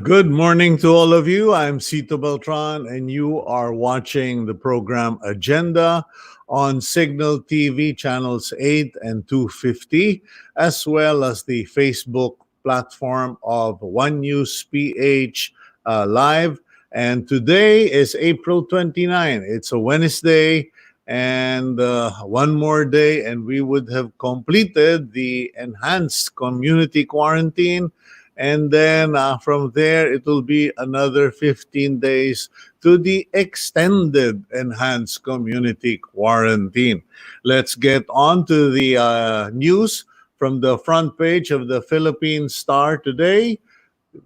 Good morning to all of you. I'm Cito Beltran, and you are watching the program Agenda on Signal TV channels 8 and 250, as well as the Facebook platform of One News PH Live. And today is April 29. It's a Wednesday, and one more day, and we would have completed the enhanced community quarantine, and then from there it will be another 15 days to the extended enhanced community quarantine. Let's get on to the news from the front page of the Philippine Star today.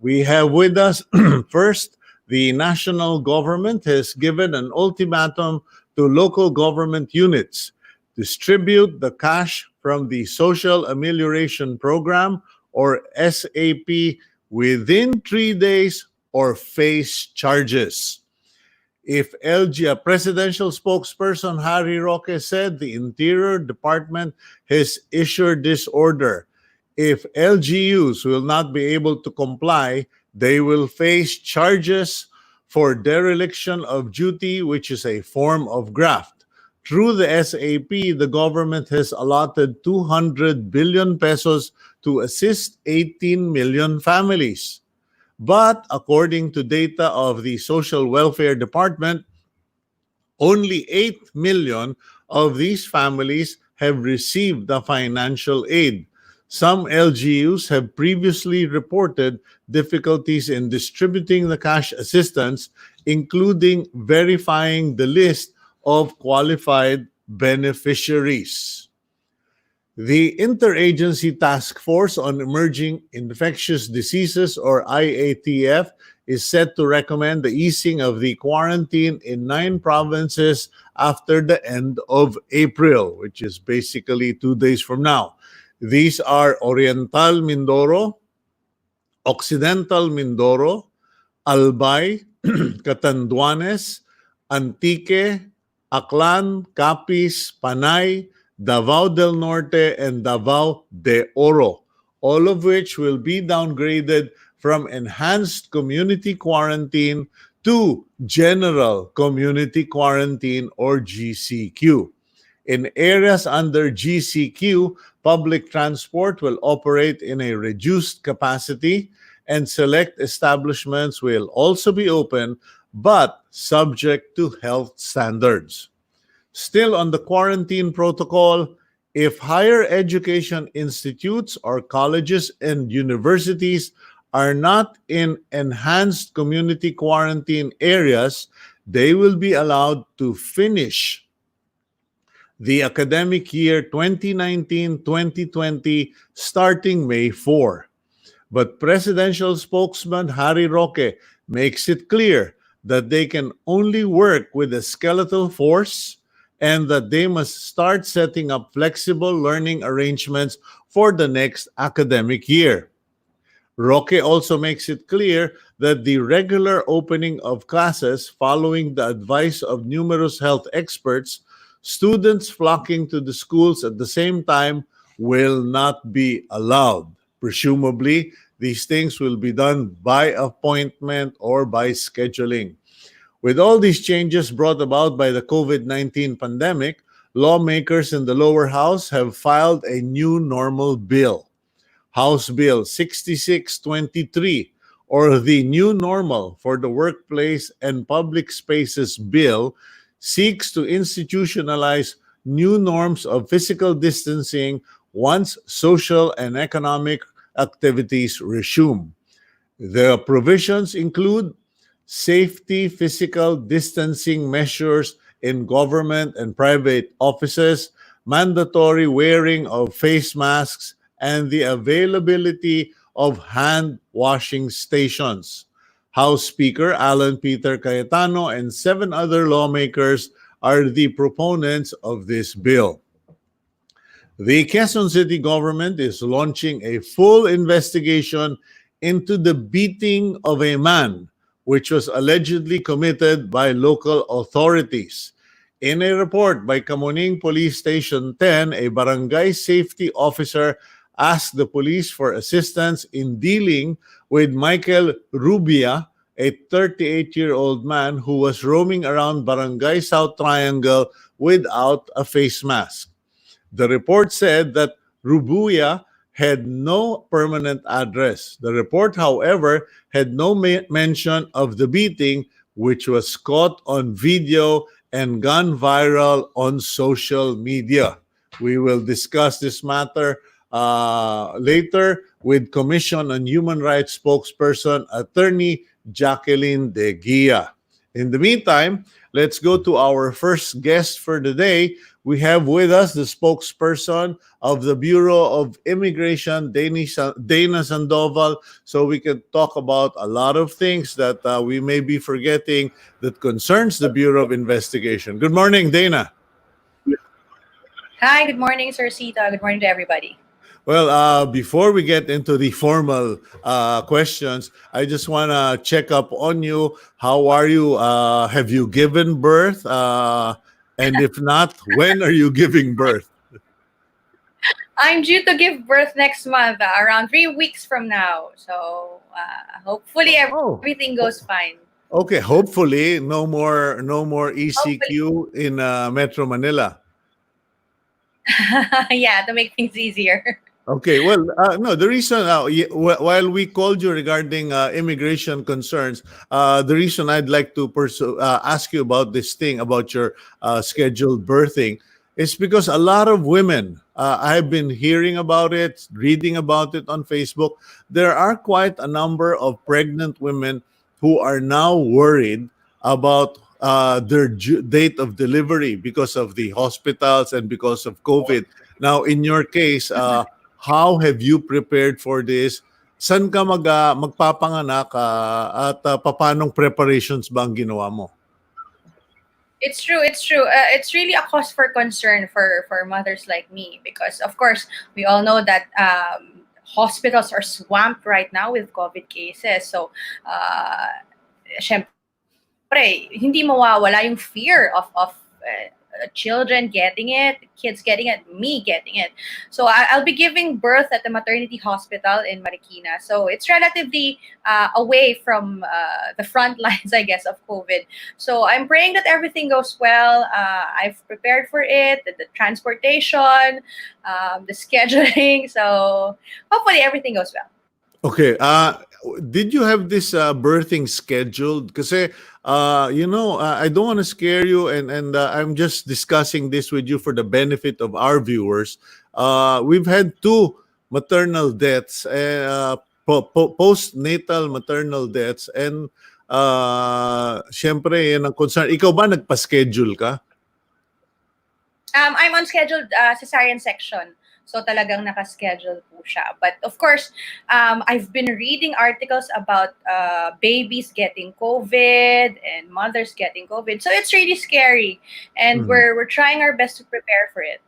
We have with us first, the national government has given an ultimatum to local government units: distribute the cash from the Social Amelioration Program, or SAP, within 3 days or face charges. If presidential spokesperson Harry Roque said the Interior Department has issued this order. If LGUs will not be able to comply, they will face charges for dereliction of duty, which is a form of graft. Through the SAP, the government has allotted 200 billion pesos to assist 18 million families. But according to data of the Social Welfare Department, only 8 million of these families have received the financial aid. Some LGUs have previously reported difficulties in distributing the cash assistance, including verifying the list of qualified beneficiaries. The Interagency Task Force on Emerging Infectious Diseases, or IATF, is set to recommend the easing of the quarantine in 9 provinces after the end of April, which is basically 2 days from now. These are Oriental Mindoro, Occidental Mindoro, Albay, Catanduanes, Antique, Aklan, Capiz, Panay, Davao del Norte, and Davao de Oro, all of which will be downgraded from enhanced community quarantine to general community quarantine, or GCQ. In areas under GCQ, public transport will operate in a reduced capacity, and select establishments will also be open, but subject to health standards. Still on the quarantine protocol, if higher education institutes or colleges and universities are not in enhanced community quarantine areas, they will be allowed to finish the academic year 2019-2020 starting May 4. But presidential spokesman Harry Roque makes it clear that they can only work with a skeletal force, and that they must start setting up flexible learning arrangements for the next academic year. Roque also makes it clear that the regular opening of classes following the advice of numerous health experts, students flocking to the schools at the same time, will not be allowed. Presumably, these things will be done by appointment or by scheduling. With all these changes brought about by the COVID-19 pandemic, lawmakers in the lower house have filed a new normal bill. House Bill 6623, or the New Normal for the Workplace and Public Spaces Bill, seeks to institutionalize new norms of physical distancing once social and economic activities resume. The provisions include safety physical distancing measures in government and private offices, mandatory wearing of face masks, and the availability of hand washing stations. House Speaker Alan Peter Cayetano and 7 other lawmakers are the proponents of this bill. The Quezon City government is launching a full investigation into the beating of a man, which was allegedly committed by local authorities. In a report by Kamuning Police Station 10, a barangay safety officer asked the police for assistance in dealing with Michael Rubia, a 38-year-old man who was roaming around Barangay South Triangle without a face mask. The report said that Rubuya had no permanent address. The report, however, had no mention of the beating, which was caught on video and gone viral on social media. We will discuss this matter later with Commission on Human Rights spokesperson, Attorney Jacqueline de Guia. In the meantime, let's go to our first guest for the day. We have with us the spokesperson of the Bureau of Immigration, Dana Sandoval, so we can talk about a lot of things that we may be forgetting that concerns the Bureau of Investigation. Good morning, Dana. Hi, good morning, Sir Sita. Good morning to everybody. Well, before we get into the formal questions, I just want to check up on you. How are you? Have you given birth? And if not, when are you giving birth? I'm due to give birth next month, around 3 weeks from now. So hopefully Oh, everything goes fine. okay. Hopefully, no more Hopefully, ECQ in Metro Manila. yeah, to make things easier. Okay, well, no, the reason, while we called you regarding immigration concerns, the reason I'd like to ask you about this thing, about your scheduled birthing, is because a lot of women, I've been hearing about it, reading about it on Facebook. There are quite a number of pregnant women who are now worried about their date of delivery because of the hospitals and because of COVID. Now, in your case, how have you prepared for this? San ka magpapanganak at papanong preparations ba ang ginawa mo? It's true. It's true. It's really a cause for concern for mothers like me because, of course, we all know that hospitals are swamped right now with COVID cases. So, syempre, hindi mawawala yung fear of children getting it, kids getting it, me getting it. So I'll be giving birth at the maternity hospital in Marikina. So it's relatively away from the front lines, I guess, of COVID. So I'm praying that everything goes well. I've prepared for it, the transportation, the scheduling. So hopefully everything goes well. Okay. Did you have this birthing scheduled? Kasi, I don't want to scare you, and I'm just discussing this with you for the benefit of our viewers. We've had two maternal deaths, postnatal maternal deaths, and syempre, yan ang concern. Ikaw ba nagpa-schedule ka? I'm on scheduled cesarean section. So talagang nakaschedule po siya. But of course, I've been reading articles about babies getting COVID and mothers getting COVID. So it's really scary. And we're trying our best to prepare for it.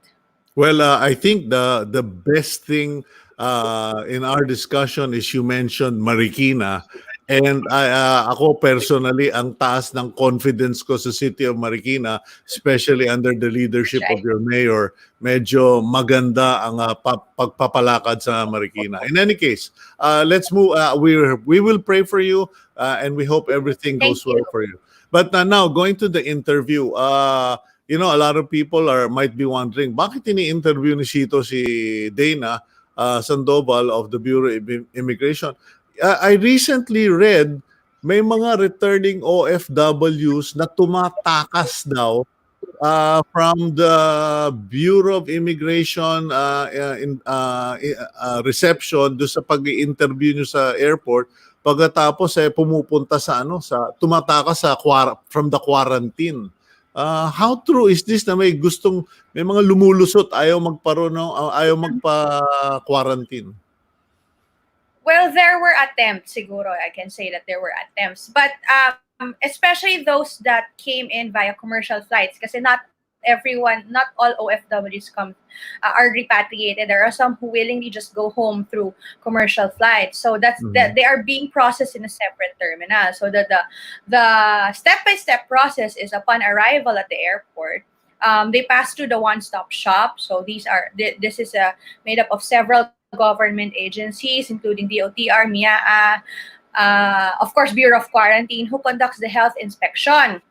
Well, I think the best thing in our discussion is you mentioned Marikina. And ako personally, ang taas ng confidence ko sa city of Marikina, especially under the leadership of your mayor, medyo maganda ang pagpapalakad sa Marikina. In any case, let's move. We will pray for you and we hope everything goes well for you. But now, going to the interview, a lot of people might be wondering, bakit ini-interview ni Sito si Dana Sandoval of the Bureau of Immigration? I recently read may mga returning OFWs na tumatakas daw from the Bureau of Immigration reception do sa pag-i-interview nyo sa airport, pagkatapos pumupunta sa tumatakas from the quarantine. How true is this na may mga lumulusot, ayaw magpa-quarantine? Well, there were attempts, siguro. I can say that there were attempts. But especially those that came in via commercial flights, kasi not all OFWs are repatriated. There are some who willingly just go home through commercial flights. So that they are being processed in a separate terminal. So the step-by-step process is upon arrival at the airport, they pass through the one-stop shop. So this is made up of several government agencies, including DOTR, MIAA, of course, Bureau of Quarantine, who conducts the health inspection.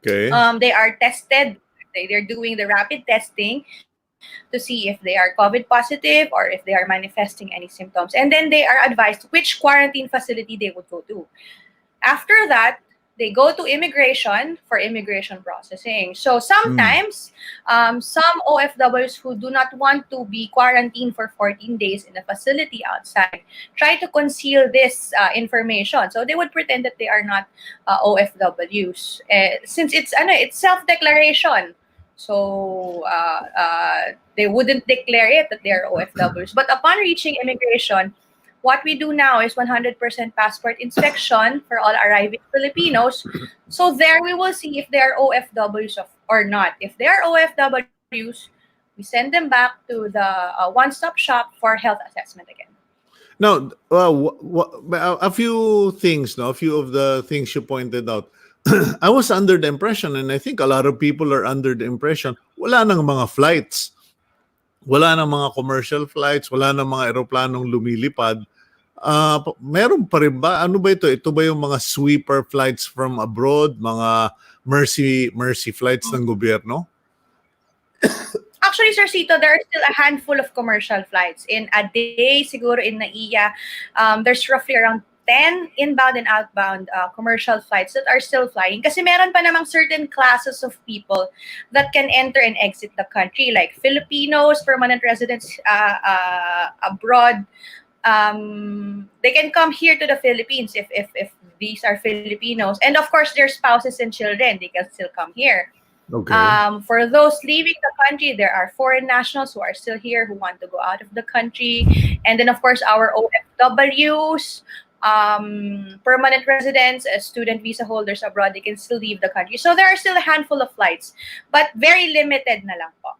Okay. They are tested. They're doing the rapid testing to see if they are COVID positive or if they are manifesting any symptoms. And then they are advised which quarantine facility they would go to. After that, they go to immigration for immigration processing. So Mm. sometimes, some OFWs who do not want to be quarantined for 14 days in a facility outside try to conceal this information. So they would pretend that they are not OFWs. Since it's self-declaration. So they wouldn't declare it that they're OFWs. But upon reaching immigration, what we do now is 100% passport inspection for all arriving Filipinos. So there we will see if they are OFWs or not. If they are OFWs, we send them back to the one-stop shop for health assessment again. Now, a few things, no, a few of the things you pointed out. I was under the impression, and I think a lot of people are under the impression, wala nang mga flights. Wala nang mga commercial flights, wala nang mga eroplanong lumilipad. Meron pa rin ba? Ano ba ito? Ito ba yung mga sweeper flights from abroad, mga mercy flights ng gobyerno? Actually, Sir Cito, there are still a handful of commercial flights. In a day, siguro in NAIA, there's roughly around 10 inbound and outbound commercial flights that are still flying. Kasi meron pa namang certain classes of people that can enter and exit the country, like Filipinos, permanent residents abroad. They can come here to the Philippines if these are Filipinos. And of course, their spouses and children, they can still come here. Okay. For those leaving the country, there are foreign nationals who are still here who want to go out of the country. And then, of course, our OFWs, permanent residents, student visa holders abroad, they can still leave the country. So there are still a handful of flights, but very limited na lang po.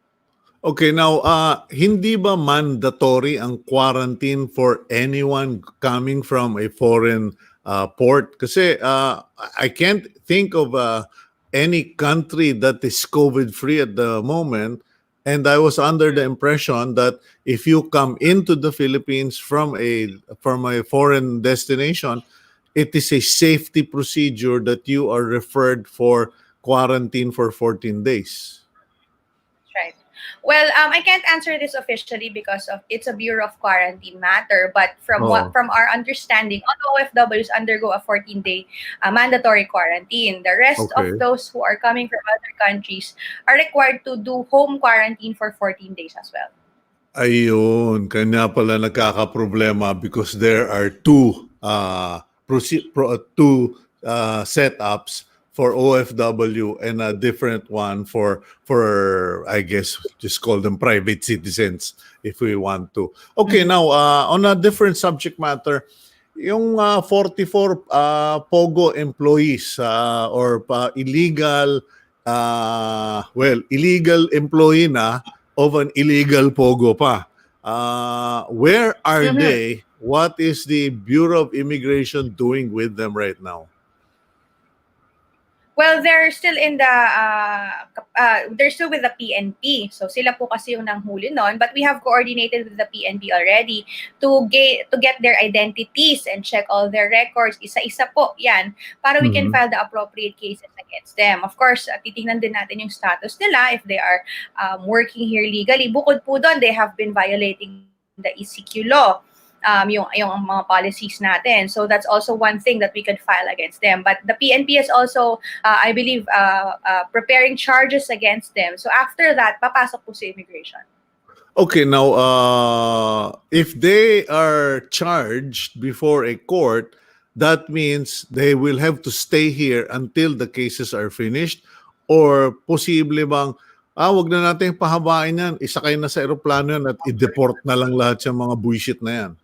Okay, now, hindi ba mandatory ang quarantine for anyone coming from a foreign port? Kasi I can't think of any country that is COVID-free at the moment. And I was under the impression that if you come into the Philippines from a foreign destination, it is a safety procedure that you are referred for quarantine for 14 days. Right. Well, I can't answer this officially because it's a Bureau of Quarantine matter. But from our understanding, all OFWs undergo a 14-day mandatory quarantine. The rest Okay. of those who are coming from other countries are required to do home quarantine for 14 days as well. Ayun, kanya pala nagkakaproblema because there are two setups for OFW and a different one for I guess just call them private citizens if we want to. Okay, now on a different subject matter, yung 44 POGO employees or illegal illegal employee na of an illegal POGO pa. Where are they? What is the Bureau of Immigration doing with them right now? Well, they're still in the they're still with the PNP. So sila po kasi yung nanghuli noon, but we have coordinated with the PNP already to get their identities and check all their records. Isa-isa po 'yan para we can file the appropriate cases against them. Of course, titingnan din natin yung status nila if they are working here legally. Bukod po doon, they have been violating the ECQ law. Yung mga policies natin. So that's also one thing that we could file against them. But the PNP is also, I believe, preparing charges against them. So after that, papasok po sa immigration. Okay, now, if they are charged before a court, that means they will have to stay here until the cases are finished, or posible bang, wag na natin pahabain yan, isakay na sa aeroplano yan at i-deport na lang lahat yung mga bullshit na yan.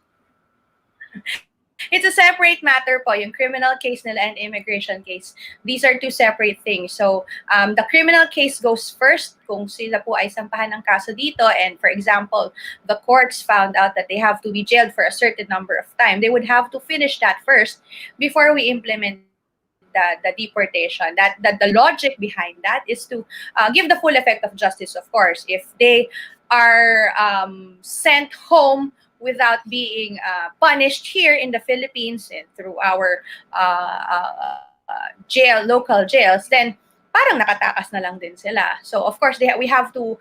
It's a separate matter po, yung criminal case nila and immigration case. These are two separate things. So, the criminal case goes first kung sila po ay sampahan ng kaso dito, and for example, the courts found out that they have to be jailed for a certain number of time. They would have to finish that first before we implement the deportation. That the logic behind that is to give the full effect of justice, of course. If they are sent home without being punished here in the Philippines and through our local jails, then parang nakatakas na lang din sila. So of course, we have to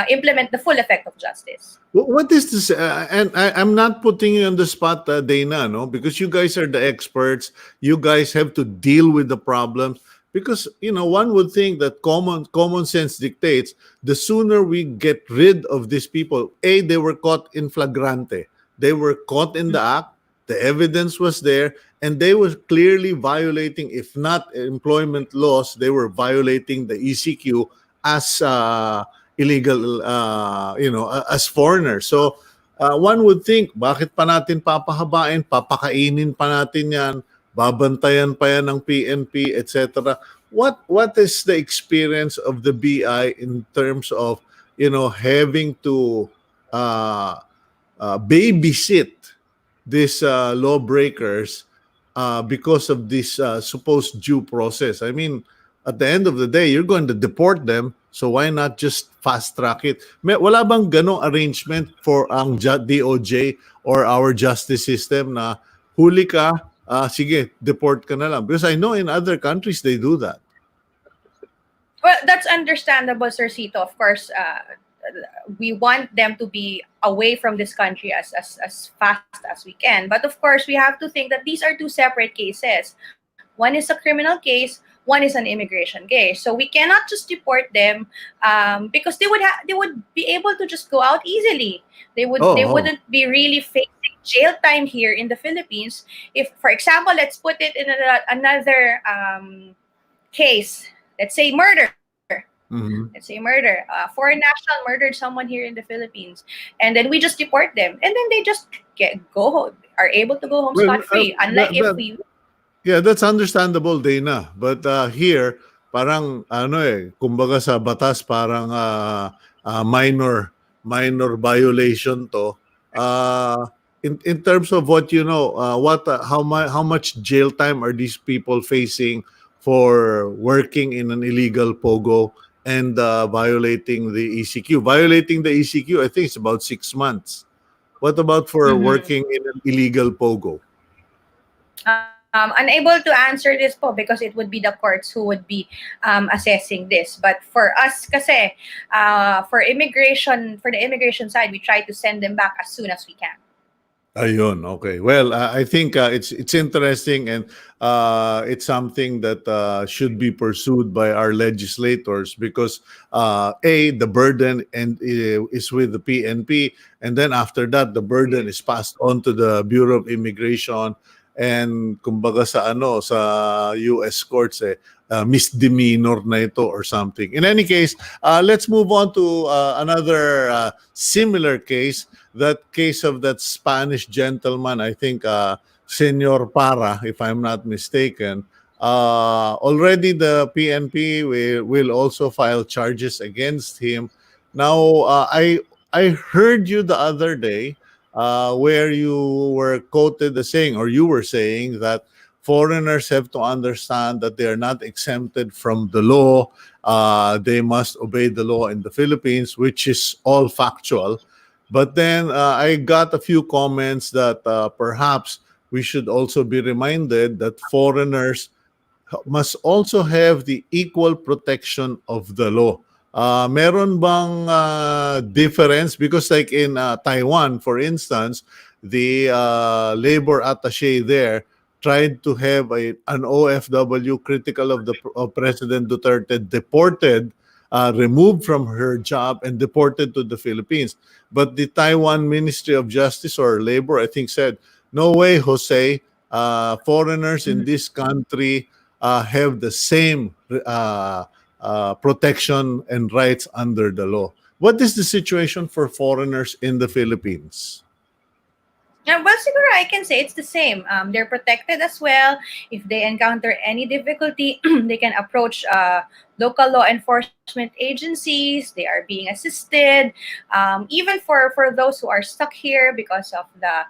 implement the full effect of justice. What is this? And I'm not putting you on the spot, Dana, no, because you guys are the experts. You guys have to deal with the problems. Because one would think that common sense dictates the sooner we get rid of these people. They were caught in flagrante. They were caught in the act. The evidence was there, and they were clearly violating, if not employment laws, they were violating the ECQ as illegal, as foreigners. So one would think, bakit pa natin papahabain, papakainin pa natin yan, babantayan pa yan ng PNP, etc. What is the experience of the BI in terms of having to babysit these lawbreakers because of this supposed due process? I mean, at the end of the day, you're going to deport them, so why not just fast track it? Wala bang ganong arrangement for ang DOJ or our justice system na huli ka, sige, deport ka na lang? Because I know in other countries they do that. Well, that's understandable, Sir Cito. Of course, we want them to be away from this country as fast as we can. But of course, we have to think that these are two separate cases. One is a criminal case, one is an immigration case. So we cannot just deport them because they would be able to just go out easily. They wouldn't be really facing jail time here in the Philippines. If, for example, let's put it in another case. Let's say murder. Mm-hmm. Let's say murder. Foreign national murdered someone here in the Philippines, and then we just deport them, and then they just are able to go home scot free. Unlike if we. Yeah, that's understandable, Dana. But here, parang kumbaga sa batas parang minor violation to. In terms of what how much jail time are these people facing for working in an illegal pogo and violating the ECQ? Violating the ECQ, I think it's about 6 months. What about for working in an illegal pogo? Unable to answer this po because it would be the courts who would be assessing this. But for us, kasi, for the immigration side, we try to send them back as soon as we can. Ayun, okay. Well, I think it's interesting, and it's something that should be pursued by our legislators because the burden is with the PNP, and then after that the burden is passed on to the Bureau of Immigration, and kumbaga sa US courts misdemeanor na ito or something. In any case, let's move on to another similar case. That case of that Spanish gentleman, I think Senor Para, if I'm not mistaken. Already the PNP will also file charges against him. Now, I heard you the other day where you were quoted as saying, or you were saying that foreigners have to understand that they are not exempted from the law. They must obey the law in the Philippines, which is all factual. But then I got a few comments that perhaps we should also be reminded that foreigners must also have the equal protection of the law. Meron bang difference? Because like in Taiwan, for instance, the labor attaché there tried to have an OFW critical of President Duterte deported, removed from her job and deported to the Philippines. But the Taiwan Ministry of Justice or Labor, I think, said, no way, Jose, foreigners in this country have the same protection and rights under the law. What is the situation for foreigners in the Philippines? Well, siguro I can say it's the same. They're protected as well. If they encounter any difficulty, they can approach local law enforcement agencies. They are being assisted. Even for those who are stuck here because of the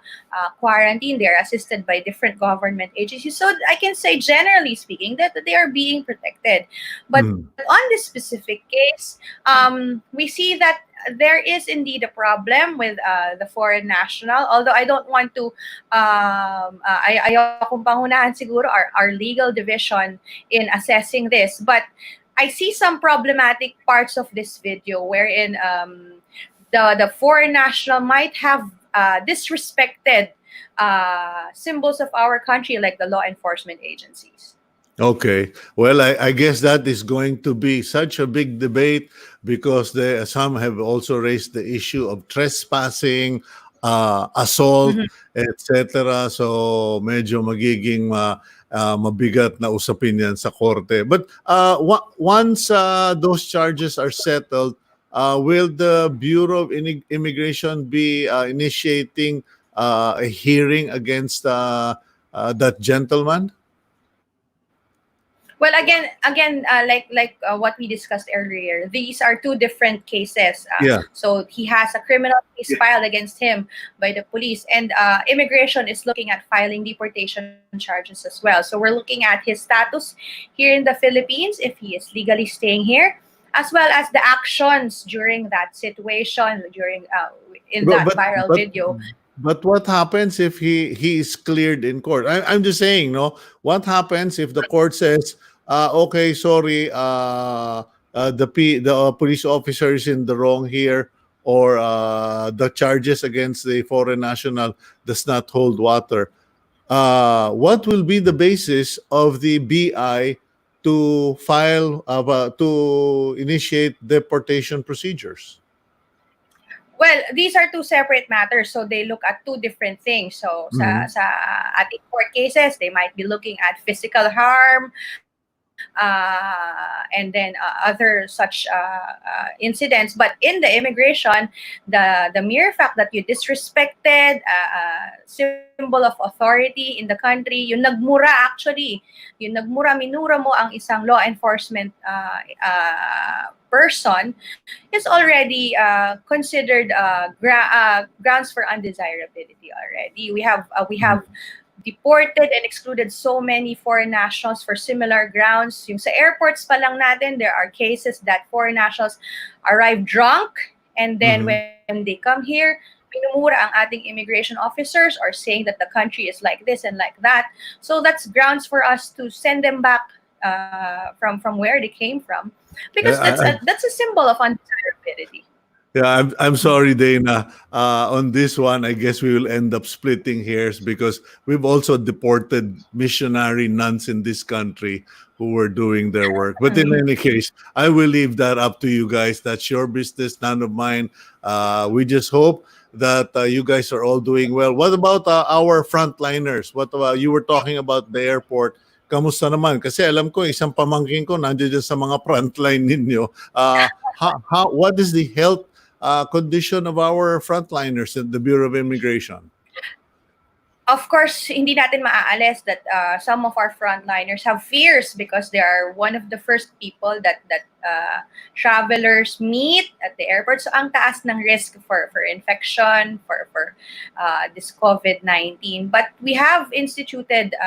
quarantine, they are assisted by different government agencies. So I can say, generally speaking, that they are being protected. But on this specific case, we see that there is indeed a problem with the foreign national. Although I don't want to, ayokong pangunahan siguro our legal division in assessing this. But I see some problematic parts of this video wherein the foreign national might have disrespected symbols of our country, like the law enforcement agencies. Okay. Well, I guess that is going to be such a big debate because some have also raised the issue of trespassing, assault, Mhm. etc. So medyo magiging mabigat na usapin yan sa korte. But once those charges are settled, will the Bureau of Immigration be initiating a hearing against that gentleman? Well, like what we discussed earlier, these are two different cases. Yeah. So he has a criminal case filed against him by the police, and immigration is looking at filing deportation charges as well. So we're looking at his status here in the Philippines, if he is legally staying here, as well as the actions during that situation, during in But that but viral but video. but what happens if he is cleared in court? I'm just saying, no. What happens if the court says, okay, sorry, the police officer is in the wrong here, or the charges against the foreign national does not hold water? What will be the basis of the BI to initiate deportation procedures? Well, these are two separate matters, so they look at two different things. So Mhm. sa ating court cases, they might be looking at physical harm, and then other such incidents. But in the immigration, the mere fact that you disrespected symbol of authority in the country, yung nagmura actually, yung nagmura, minura mo ang isang law enforcement person is already considered grounds for undesirability already. We have deported and excluded so many foreign nationals for similar grounds. Yung sa airports pa lang natin, there are cases that foreign nationals arrive drunk, and then Mhm. when they come here, minumura ang ating immigration officers or saying that the country is like this and like that. So that's grounds for us to send them back from where they came from, because I, that's a symbol of undesirability. Yeah, I'm sorry, Dana. On this one, I guess we will end up splitting hairs because we've also deported missionary nuns in this country who were doing their work. But in any case, I will leave that up to you guys. That's your business, none of mine. We just hope that you guys are all doing well. What about our frontliners? What about you were talking about the airport? Kamusta naman? Kasi alam ko, isang pamangkin ko nandiyan dyan sa mga frontline ninyo. What is the health condition of our frontliners at the Bureau of Immigration? Of course, hindi natin maaalis that some of our frontliners have fears because they are one of the first people that travelers meet at the airport. So ang taas ng risk for infection, for this COVID-19. But we have instituted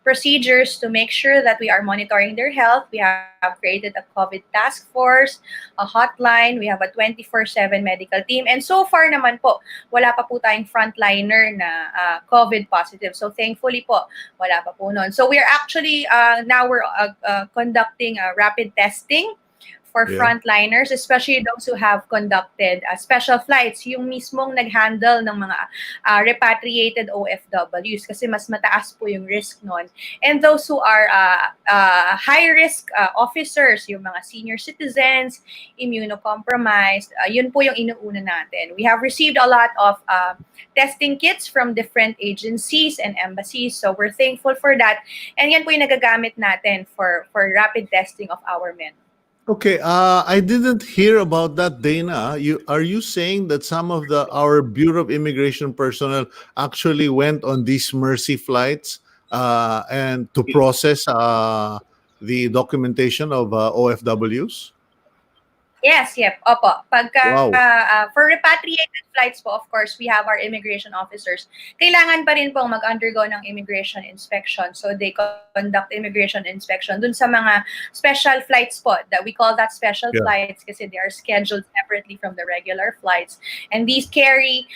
procedures to make sure that we are monitoring their health. We have created a COVID task force, a hotline. We have a 24/7 medical team. And so far naman po, wala pa po tayong frontliner na COVID positive. So thankfully po, wala pa po nun. So we are actually, now we're conducting rapid testing for Yeah. frontliners, especially those who have conducted special flights, yung mismong nag-handle ng mga repatriated OFWs, kasi mas mataas po yung risk nun. And those who are high-risk officers, yung mga senior citizens, immunocompromised, yun po yung inuuna natin. We have received a lot of testing kits from different agencies and embassies, so we're thankful for that. And yan po yung nagagamit natin for rapid testing of our men. Okay, I didn't hear about that, Dana. Are you saying that some of our Bureau of Immigration personnel actually went on these mercy flights and to process the documentation of OFWs? Yes, yep, opo. Pagka, Wow. for repatriated flights po, of course, we have our immigration officers. Kailangan pa rin pong mag-undergo ng immigration inspection. So they conduct immigration inspection dun sa mga special flights po. That we call that special Yeah. flights kasi they are scheduled separately from the regular flights. And these carry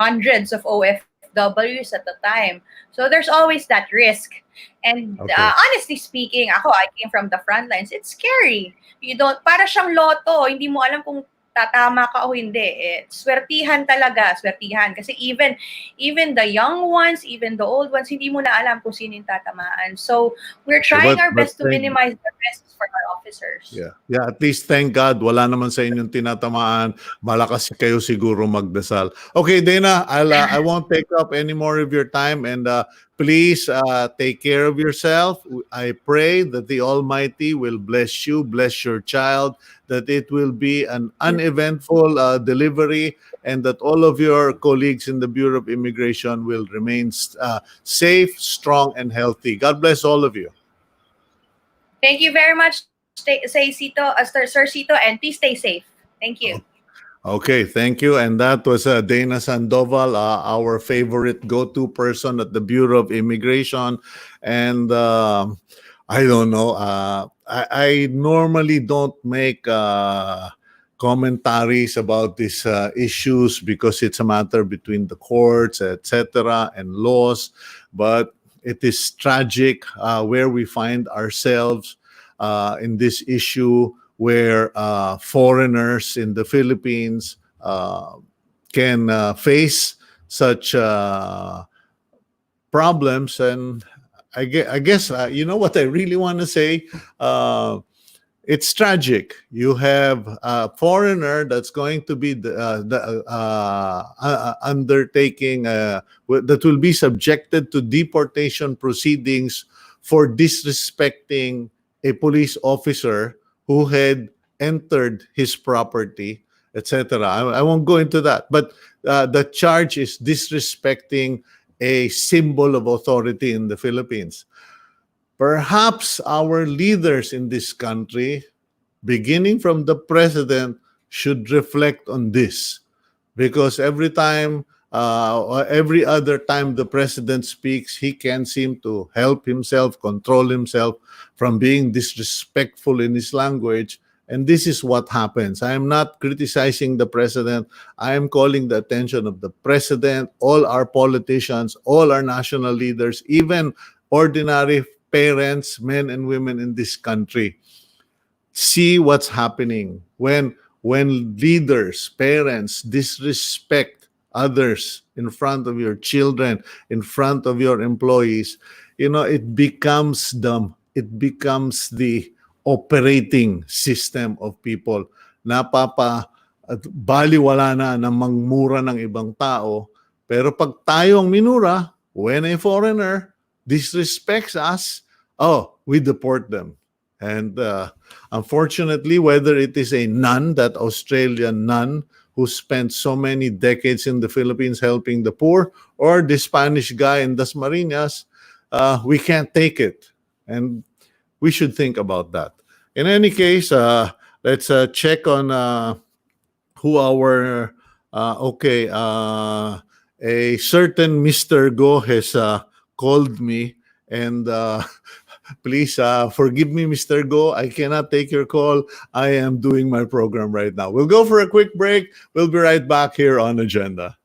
hundreds of OFWs at the time. So there's always that risk. And Okay. honestly speaking, I came from the front lines. It's scary. You don't, para siyang loto, hindi mo alam kung tatama ka o hindi. Swertihan talaga, swertihan. Kasi even the young ones, even the old ones, hindi mo na alam kung sino yung tatamaan. So we're trying our But best to minimize the risks for our officers. yeah. Yeah, at least thank God wala naman sa inyong tinatamaan. Malakas kayo siguro magdasal. Okay, Dana, I won't take up any more of your time, and please take care of yourself. I pray that the Almighty will bless you, bless your child, that it will be an uneventful delivery, and that all of your colleagues in the Bureau of Immigration will remain safe, strong, and healthy. God bless all of you. Thank you very much, Sir Sito, and please stay safe. Thank you. Okay, thank you. And that was Dana Sandoval, our favorite go-to person at the Bureau of Immigration. And I don't know, I normally don't make commentaries about these issues because it's a matter between the courts, etc., and laws. But it is tragic where we find ourselves in this issue, where foreigners in the Philippines can face such problems. And I guess you know what I really want to say? It's tragic. You have a foreigner that's going to be undertaking that will be subjected to deportation proceedings for disrespecting a police officer who had entered his property, etc. I won't go into that, but the charge is disrespecting a symbol of authority in the Philippines. Perhaps our leaders in this country, beginning from the president, should reflect on this, because every other time the president speaks, he can't seem to help himself, control himself from being disrespectful in his language. And this is what happens. I am not criticizing the president. I am calling the attention of the president, all our politicians, all our national leaders, even ordinary parents, men and women in this country. See what's happening when leaders, parents disrespect others in front of your children, in front of your employees. You know, it becomes the operating system of people. Baliwala na mangmura ng ibang tao. Pero pag tayong minura, when a foreigner disrespects us, we deport them. And unfortunately, whether it is a nun, that Australian nun who spent so many decades in the Philippines helping the poor, or the Spanish guy in Dasmariñas, we can't take it. And we should think about that. In any case, let's check on who our, a certain Mr. Go has called me, and please forgive me, Mr. Go. I cannot take your call. I am doing my program right now. We'll go for a quick break. We'll be right back here on Agenda.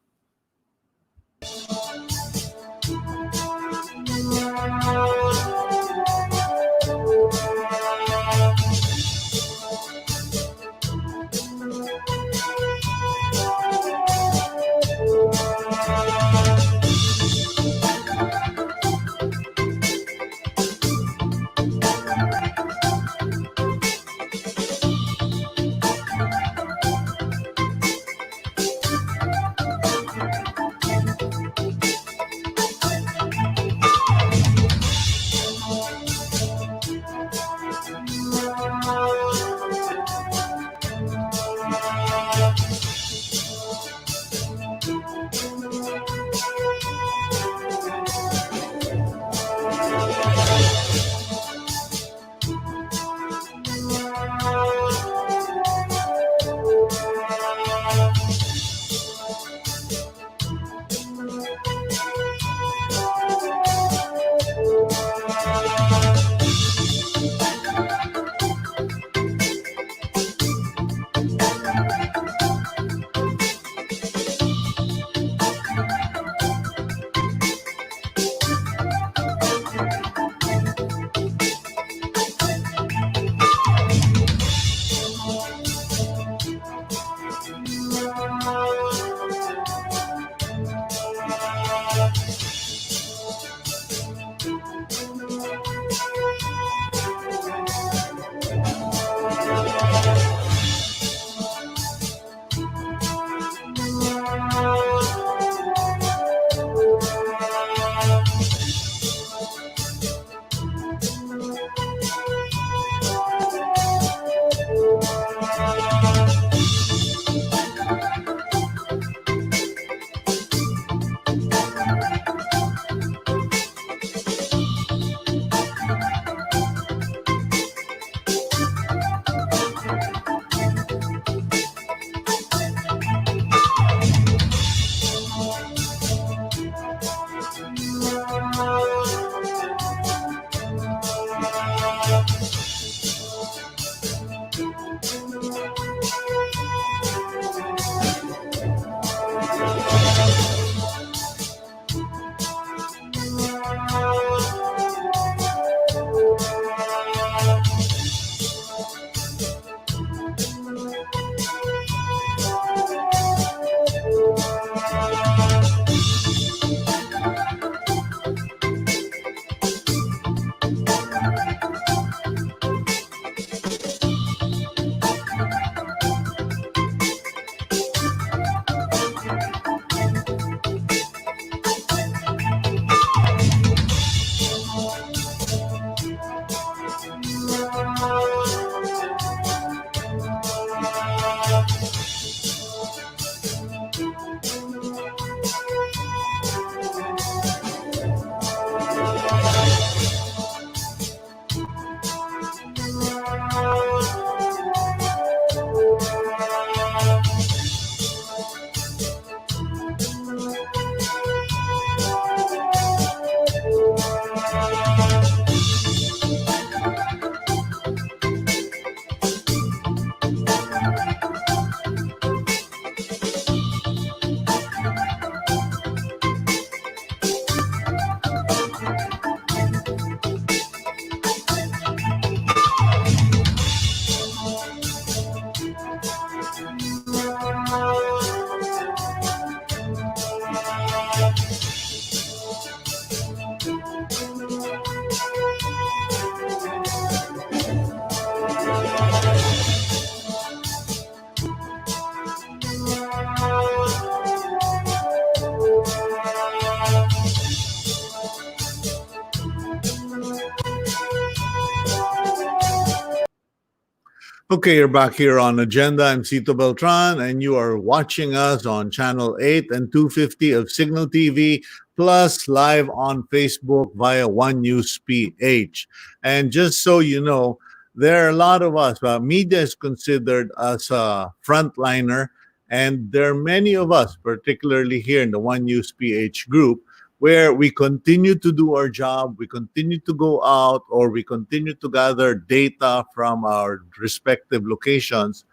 Okay, you're back here on Agenda. I'm Cito Beltran, and you are watching us on Channel 8 and 250 of Signal TV, plus live on Facebook via One News PH. And just so you know, there are a lot of us. Media is considered as a frontliner, and there are many of us, particularly here in the One News PH group, where we continue to do our job, we continue to go out, or we continue to gather data from our respective locations.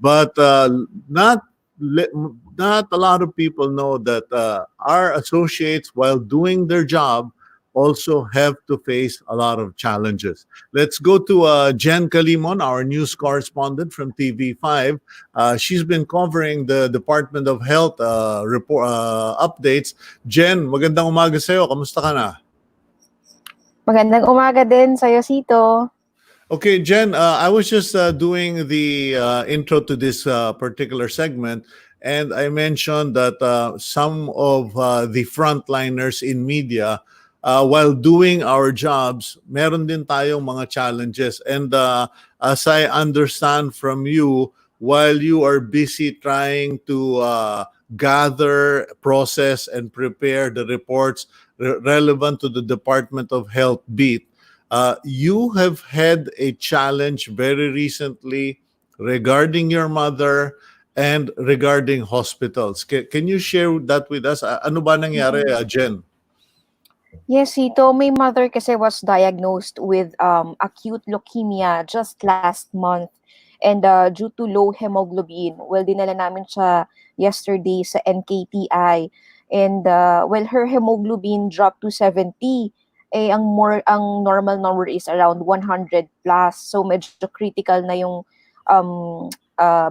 But not a lot of people know that our associates, while doing their job, also have to face a lot of challenges. Let's go to Jen Kalimon, our news correspondent from TV5. She's been covering the Department of Health report updates. Jen, magandang umaga sa'yo. Kamusta ka na? Magandang umaga din sa'yo, Sito. Okay, Jen, I was just doing the intro to this particular segment, and I mentioned that some of the frontliners in media, while doing our jobs, meron din tayong mga challenges. And as I understand from you, while you are busy trying to gather, process, and prepare the reports relevant to the Department of Health beat, you have had a challenge very recently regarding your mother and regarding hospitals. Can you share that with us? Ano ba nangyari, Jen? Yes, Sito, my mother kasi was diagnosed with acute leukemia just last month. And due to low hemoglobin, well, dinala namin siya yesterday sa NKTI. And well, her hemoglobin dropped to 70. Ang normal number is around 100 plus. So medyo critical na yung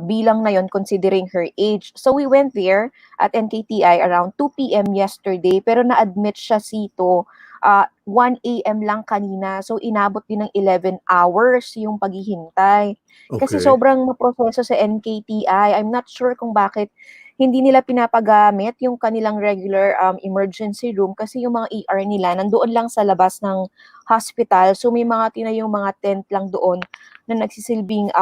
bilang na yon considering her age. So we went there at NKTI around 2 p.m. yesterday, pero na-admit siya, Sito 1 a.m. lang kanina. So inabot din ng 11 hours yung paghihintay. Kasi Okay. sobrang maproseso sa NKTI. I'm not sure kung bakit hindi nila pinapagamit yung kanilang regular emergency room kasi yung mga ER nila nandoon lang sa labas ng hospital. So may mga tinayong mga tent lang doon na nagsisilbing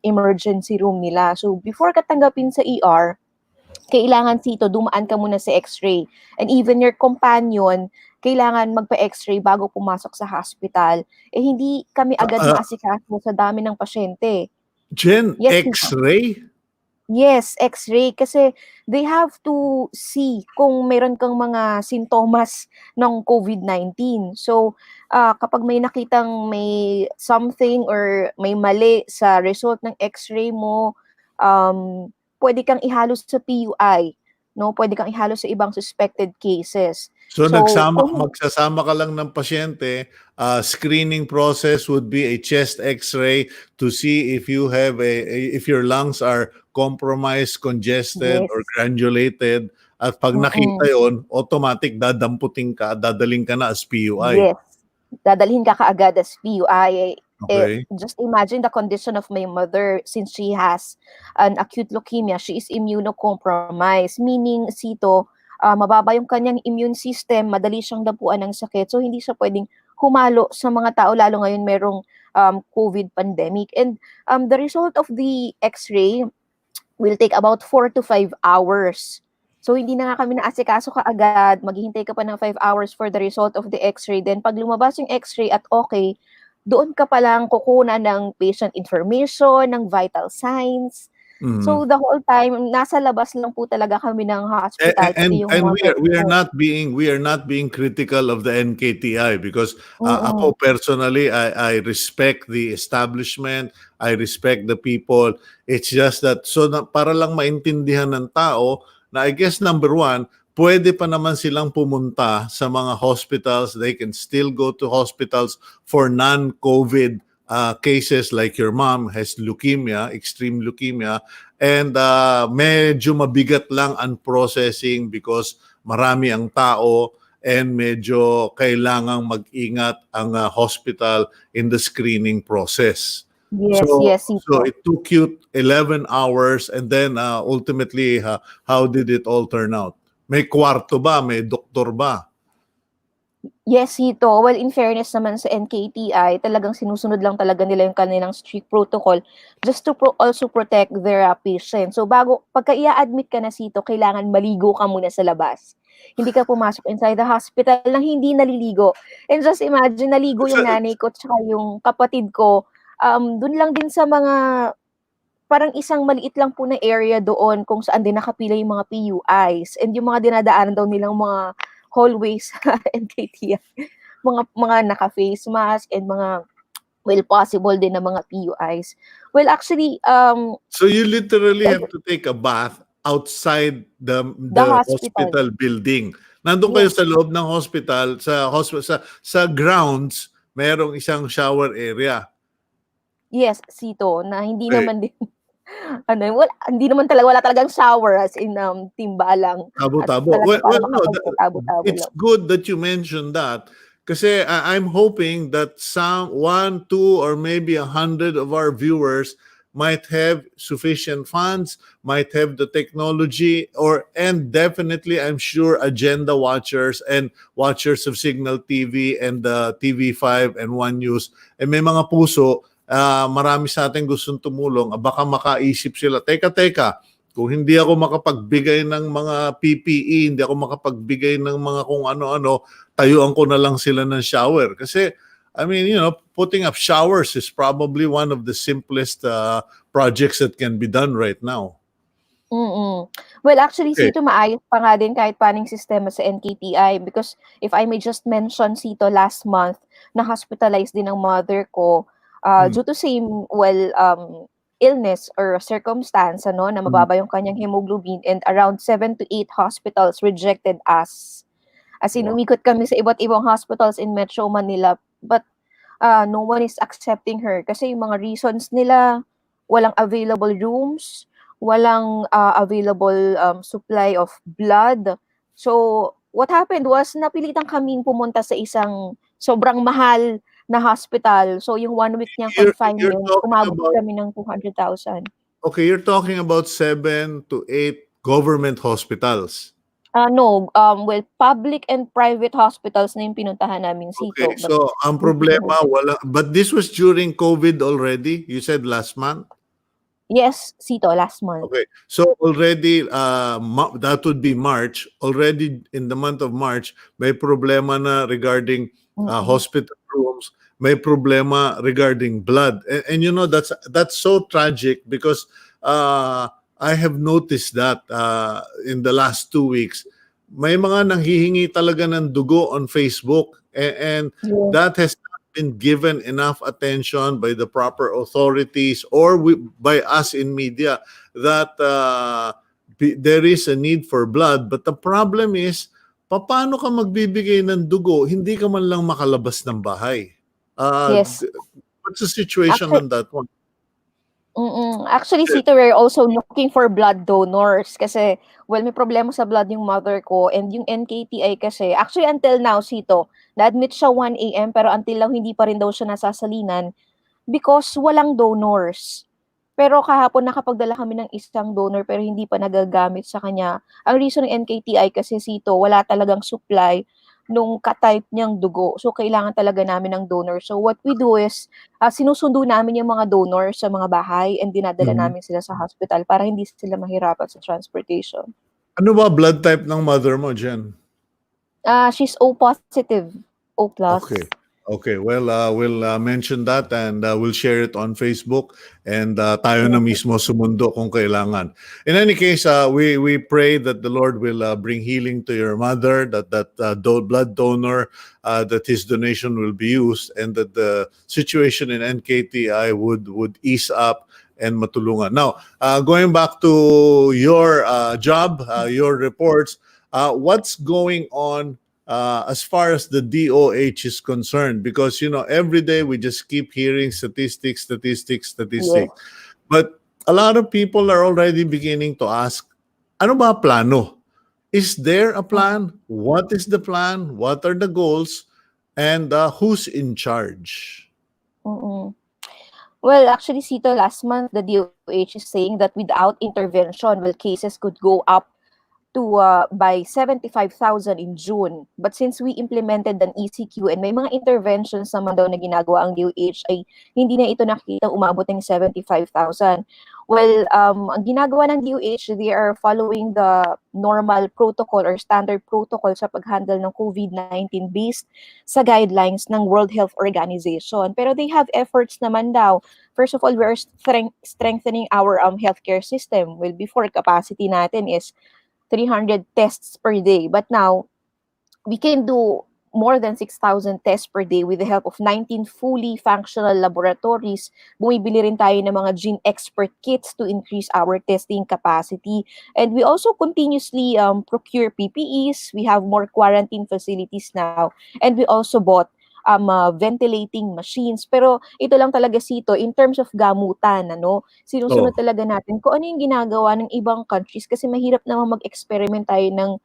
emergency room nila. So before ka tanggapin sa ER, kailangan, Sito, dumaan ka muna sa x-ray. And even your companion, kailangan magpa-x-ray bago pumasok sa hospital. Eh hindi kami agad maasikaso sa dami ng pasyente. Jen, Yes, Tito. X-ray? Yes, X-ray kasi they have to see kung meron kang mga sintomas ng COVID-19. So, kapag may nakitang may something or may mali sa result ng X-ray mo, puwede kang ihalo sa PUI, 'no? Puwede kang ihalo sa ibang suspected cases. So So, kung magsasama ka lang ng pasyente, screening process would be a chest X-ray to see if you have if your lungs are compromised, congested, or yes, granulated. At pag nakita mm. yon, automatic dadamputin ka, dadaling ka na as PUI. Yes, dadalhin ka kaagad as PUI. Okay? Just imagine the condition of my mother since she has an acute leukemia, she is immunocompromised, meaning sito, mababa yung kanyang immune system, madali siyang dapuan ng sakit, so hindi siya pwedeng humalo sa mga tao lalo ngayon merong, COVID pandemic and, the result of the X-ray will take about 4 to 5 hours. So, hindi na nga kami naasikaso kaagad, maghihintay ka pa ng 5 hours for the result of the X-ray. Then, pag lumabas yung X-ray at okay, doon ka palang kukunan ng patient information, ng vital signs. Mhm. So, the whole time, nasa labas lang po talaga kami ng hospital, pati yung And mother we are ko. not being critical of the NKTI because Mm, ako personally I respect the establishment, I respect the people. It's just that para lang maintindihan ng tao na I guess number one, pwede pa naman silang pumunta sa mga hospitals. They can still go to hospitals for non-COVID cases like your mom has leukemia, extreme leukemia, and medyo mabigat lang ang processing because marami ang tao and medyo kailangang mag-ingat ang hospital in the screening process. yes, yes, So Sito. it took you 11 hours and then ultimately how did it all turn out? May kwarto ba? May doktor ba? Yes, Hito. Well, in fairness naman sa NKTI, talagang sinusunod lang talaga nila yung kanilang strict protocol just to also protect their patients. So pagka i-admit ka na Sito, kailangan maligo ka muna sa labas. Hindi ka pumasok inside the hospital nang hindi naliligo. And just imagine, naligo yung nanay ko at saka yung kapatid ko. Dun lang din sa mga, parang isang maliit lang po na area doon kung saan din nakapila yung mga PUIs and yung mga dinadaanan daw nilang mga hallways sa NKTI, mga naka-face mask and mga, well, possible din na mga PUIs. Well, actually, So you literally the have to take a bath outside the the hospital, hospital building. Nandun kayo sa yes, loob ng hospital, sa grounds, merong isang shower area. yes, Sito, na hindi Okay. naman din ano, hindi naman talaga, wala talagang shower as in, timba lang at Tabo-tabo. talaga para Well, no, makapagpatabo-tabo it's lang. good that you mentioned that kasi I'm hoping that one, two, or maybe 100 of our viewers might have sufficient funds, might have the technology, and definitely, I'm sure, agenda watchers and watchers of Signal TV and TV5 and One News, may mga puso, marami sa ating gustong tumulong, baka makaisip sila, teka, kung hindi ako makapagbigay ng mga PPE, hindi ako makapagbigay ng mga kung ano-ano, tayuan ko na lang sila ng shower. Kasi, I mean, putting up showers is probably one of the simplest projects that can be done right now. Mm. Well, actually, Okay. Sito, maayos pa nga din kahit paning sistema sa NKTI because if I may just mention, Sito, last month, na-hospitalized din ang mother ko Hmm. due to same, well, illness or circumstance, ano, na Hmm. mababa yung kanyang hemoglobin and around 7 to 8 hospitals rejected us. As in, Wow. umikot kami sa iba't ibang hospitals in Metro Manila but no one is accepting her kasi yung mga reasons nila, walang available rooms, walang available supply of blood. So, what happened was napilitan kaming pumunta sa isang sobrang mahal na hospital. So, yung 1 week niyang You're confinement, talking umabot about, kami ng 200,000. okay, you're talking about 7 to 8 government hospitals. No, well, public and private hospitals na yung pinuntahan namin, Okay, Sito. But so ang this is the problema, whole- but this was during COVID already? You said last month? Yes, Sito, last month. Okay. So already, that would be March. Already in the month of March, may problema na regarding Mm-mm. hospital rooms. May problema regarding blood. And that's so tragic because I have noticed that in the last 2 weeks, may mga nanghihingi talaga ng dugo on Facebook, and Yeah. that has not been given enough attention by the proper authorities or by us in media, that there is a need for blood. But the problem is, paano ka magbibigay ng dugo, hindi ka man lang makalabas ng bahay? Yes. What's the situation Actually, on that one? Actually, Sito, we're also looking for blood donors kasi, well, may problema sa blood yung mother ko and yung NKTI kasi, actually until now, Sito, na-admit siya 1 a.m. pero until now, hindi pa rin daw siya nasasalinan because walang donors. Pero kahapon nakapagdala kami ng isang donor pero hindi pa nagagamit sa kanya. Ang reason ng NKTI kasi, Sito, wala talagang supply nung ka-type niyang dugo. So, kailangan talaga namin ng donor. So, what we do is, sinusundo namin yung mga donor sa mga bahay and dinadala Mhm. namin sila sa hospital para hindi sila mahirapan sa transportation. Ano ba blood type ng mother mo, Jen? She's O positive, O Okay. plus. Okay. Well, we'll mention that, and we'll share it on Facebook, and tayo na mismo sumundo kung kailangan. In any case, we pray that the Lord will bring healing to your mother, that blood donor, that his donation will be used, and that the situation in NKTI would ease up and matulungan. Now, going back to your job, your reports, what's going on as far as the DOH is concerned? Because, every day we just keep hearing statistics, Yes. but a lot of people are already beginning to ask, ano ba plano? Is there a plan? What is the plan? What are the goals? And who's in charge? Mm-mm. Well, actually, Sito, last month, the DOH is saying that without intervention, well, cases could go up to by 75,000 in June. But since we implemented an ECQ and may mga interventions naman daw na ginagawa ang DOH, ay hindi na ito nakita umabot ng 75,000. Well, ang ginagawa ng DOH, they are following the normal protocol or standard protocol sa pag-handle ng COVID-19 based sa guidelines ng World Health Organization. Pero they have efforts naman daw. First of all, we are strengthening our healthcare system. Well, before, capacity natin is 300 tests per day. But now, we can do more than 6,000 tests per day with the help of 19 fully functional laboratories. Bumibili rin tayo ng mga gene expert kits to increase our testing capacity. And we also continuously procure PPEs. We have more quarantine facilities now. And we also bought ventilating machines. Pero ito lang talaga, Sito, in terms of gamutan, sinusunod Oh. talaga natin kung ano yung ginagawa ng ibang countries kasi mahirap naman mag-experiment tayo ng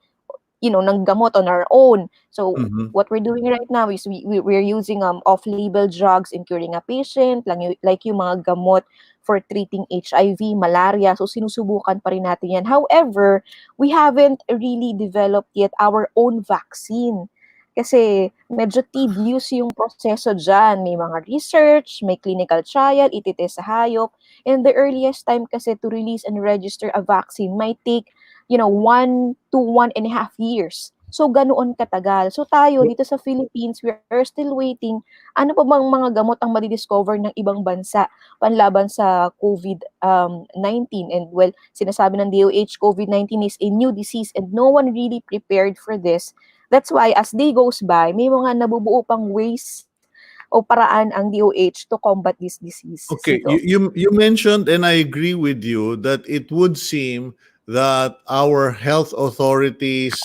gamot on our own. So Mhm. what we're doing right now is we're using off-label drugs in curing a patient, like yung mga gamot for treating HIV, malaria. So sinusubukan pa rin natin yan. However, we haven't really developed yet our own vaccine. Kasi medyo tedious yung proseso dyan. May mga research, may clinical trial, ititest sa hayop. And the earliest time kasi to release and register a vaccine might take 1 to 1.5 years. So, ganoon katagal. So, tayo dito sa Philippines, we are still waiting. Ano pa bang mga gamot ang madidiscover ng ibang bansa panlaban sa COVID-19? And well, sinasabi ng DOH, COVID-19 is a new disease and no one really prepared for this. That's why, as day goes by, may mga nabubuo pang ways o paraan ang DOH to combat this disease. Okay, Sito. you mentioned, and I agree with you, that it would seem that our health authorities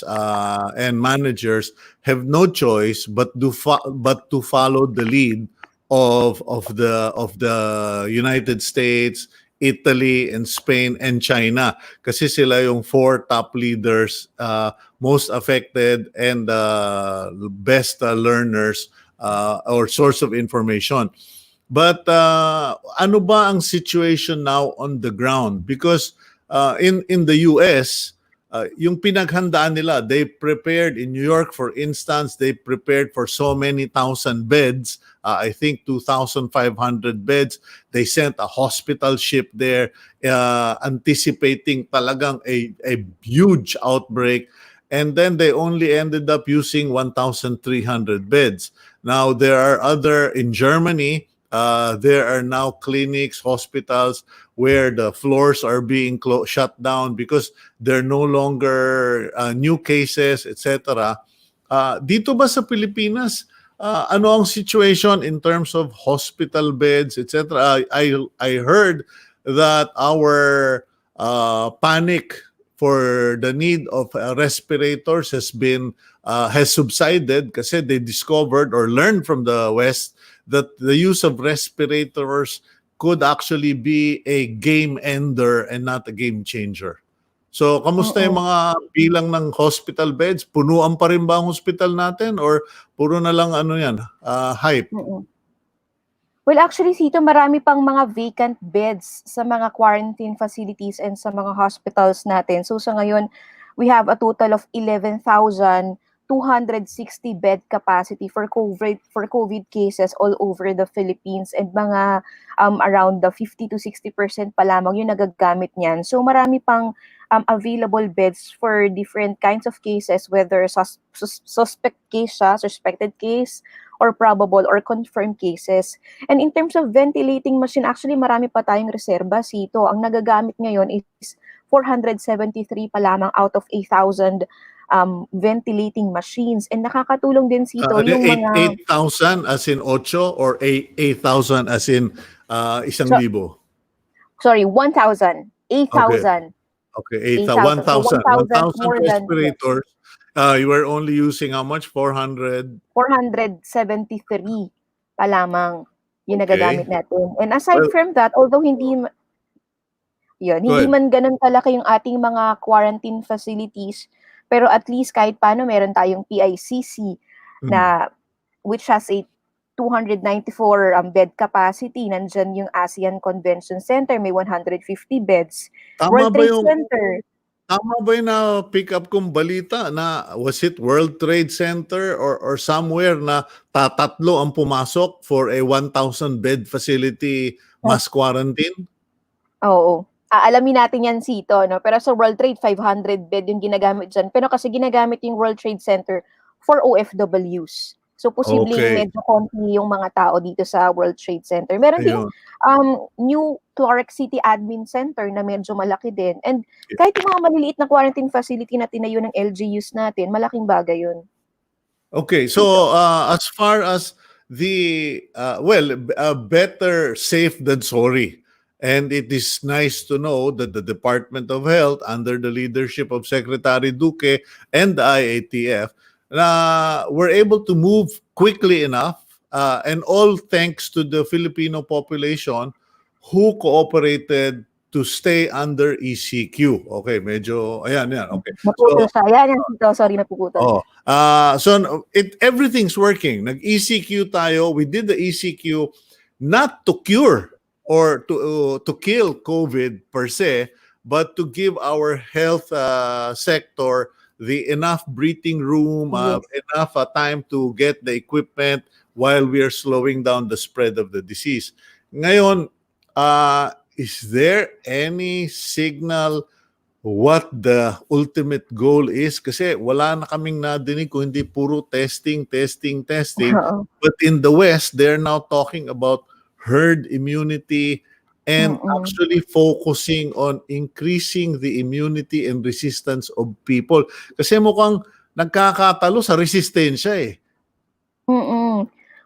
and managers have no choice but to follow the lead of the United States, Italy, and Spain and China. Kasi sila yung four top leaders, most affected, and best learners or source of information. But ano ba ang situation now on the ground? Because in the US, yung pinaghandaan nila, they prepared in New York, for instance, they prepared for so many thousand beds. I think 2,500 beds. They sent a hospital ship there, anticipating talagang a huge outbreak. And then they only ended up using 1,300 beds. Now, there are other in Germany. there are now clinics, hospitals where the floors are being shut down because there are no longer new cases, etc. Dito ba sa Pilipinas, ano ang situation in terms of hospital beds, etc.? I heard that our panic for the need of respirators has subsided kasi they discovered or learned from the West that the use of respirators could actually be a game ender and not a game changer. So, kamusta yung Oo. mga bilang ng hospital beds? Punuan pa rin ba ang hospital natin or puro na lang ano yan, hype? Mm. Well, actually, Sito, marami pang mga vacant beds sa mga quarantine facilities and sa mga hospitals natin. So sa ngayon, we have a total of 11,260 bed capacity for COVID cases all over the Philippines, and mga around the 50 to 60% pa lamang yung nagagamit niyan. So marami pang available beds for different kinds of cases, whether suspected case, or probable or confirmed cases. And in terms of ventilating machine, actually marami pa tayong reserba, Sito. Ang nagagamit ngayon is 473 pa lamang out of 8,000 ventilating machines. And nakakatulong din, Sito, yung mga... 8,000 as in 8 or 8,000 as in 1,000? Sorry, 1,000. 8,000. Okay, 8,000. 1,000. 1,000 more than... respirators. You were only using how much? 400? 473 pa lamang yung Okay. nagagamit natin. And aside Well, from that, although hindi ahead. man ganun kalaki yung ating mga quarantine facilities, pero at least kahit paano meron tayong PICC na which has a 294 bed capacity. Nandyan yung ASEAN Convention Center, may 150 beds. Tama World ba Trade yung Center, pick up kong balita na was it World Trade Center or somewhere na tatatlo ang pumasok for a 1,000 bed facility mass quarantine? oo. Aalamin natin yan, Sito, no? Pero sa World Trade, 500 bed yung ginagamit dyan. Pero kasi ginagamit yung World Trade Center for OFWs. So, posibleng Okay. medyo konti yung mga tao dito sa World Trade Center. Meron ding new Clark City Admin Center na medyo malaki din. And kahit yung mga maliliit na quarantine facility na tinayo ng LGUs natin, malaking bagay yun. Okay, so as far as the better safe than sorry. And it is nice to know that the Department of Health, under the leadership of Secretary Duque and the IATF, were able to move quickly enough, and all thanks to the Filipino population who cooperated to stay under ECQ. Okay, medyo, ayan, okay. Naputol siya. Yan, Sito. Sorry, napuputol. Everything's working. Nag-ECQ tayo. We did the ECQ not to cure or to kill COVID per se, but to give our health sector the enough breathing room, enough time to get the equipment while we are slowing down the spread of the disease. Ngayon, is there any signal what the ultimate goal is? Kasi wala na kaming nadinig kung hindi puro testing. But in the West, they're now talking about herd immunity and actually focusing on increasing the immunity and resistance of people. Kasi mukhang nagkakatalo sa resistensya eh.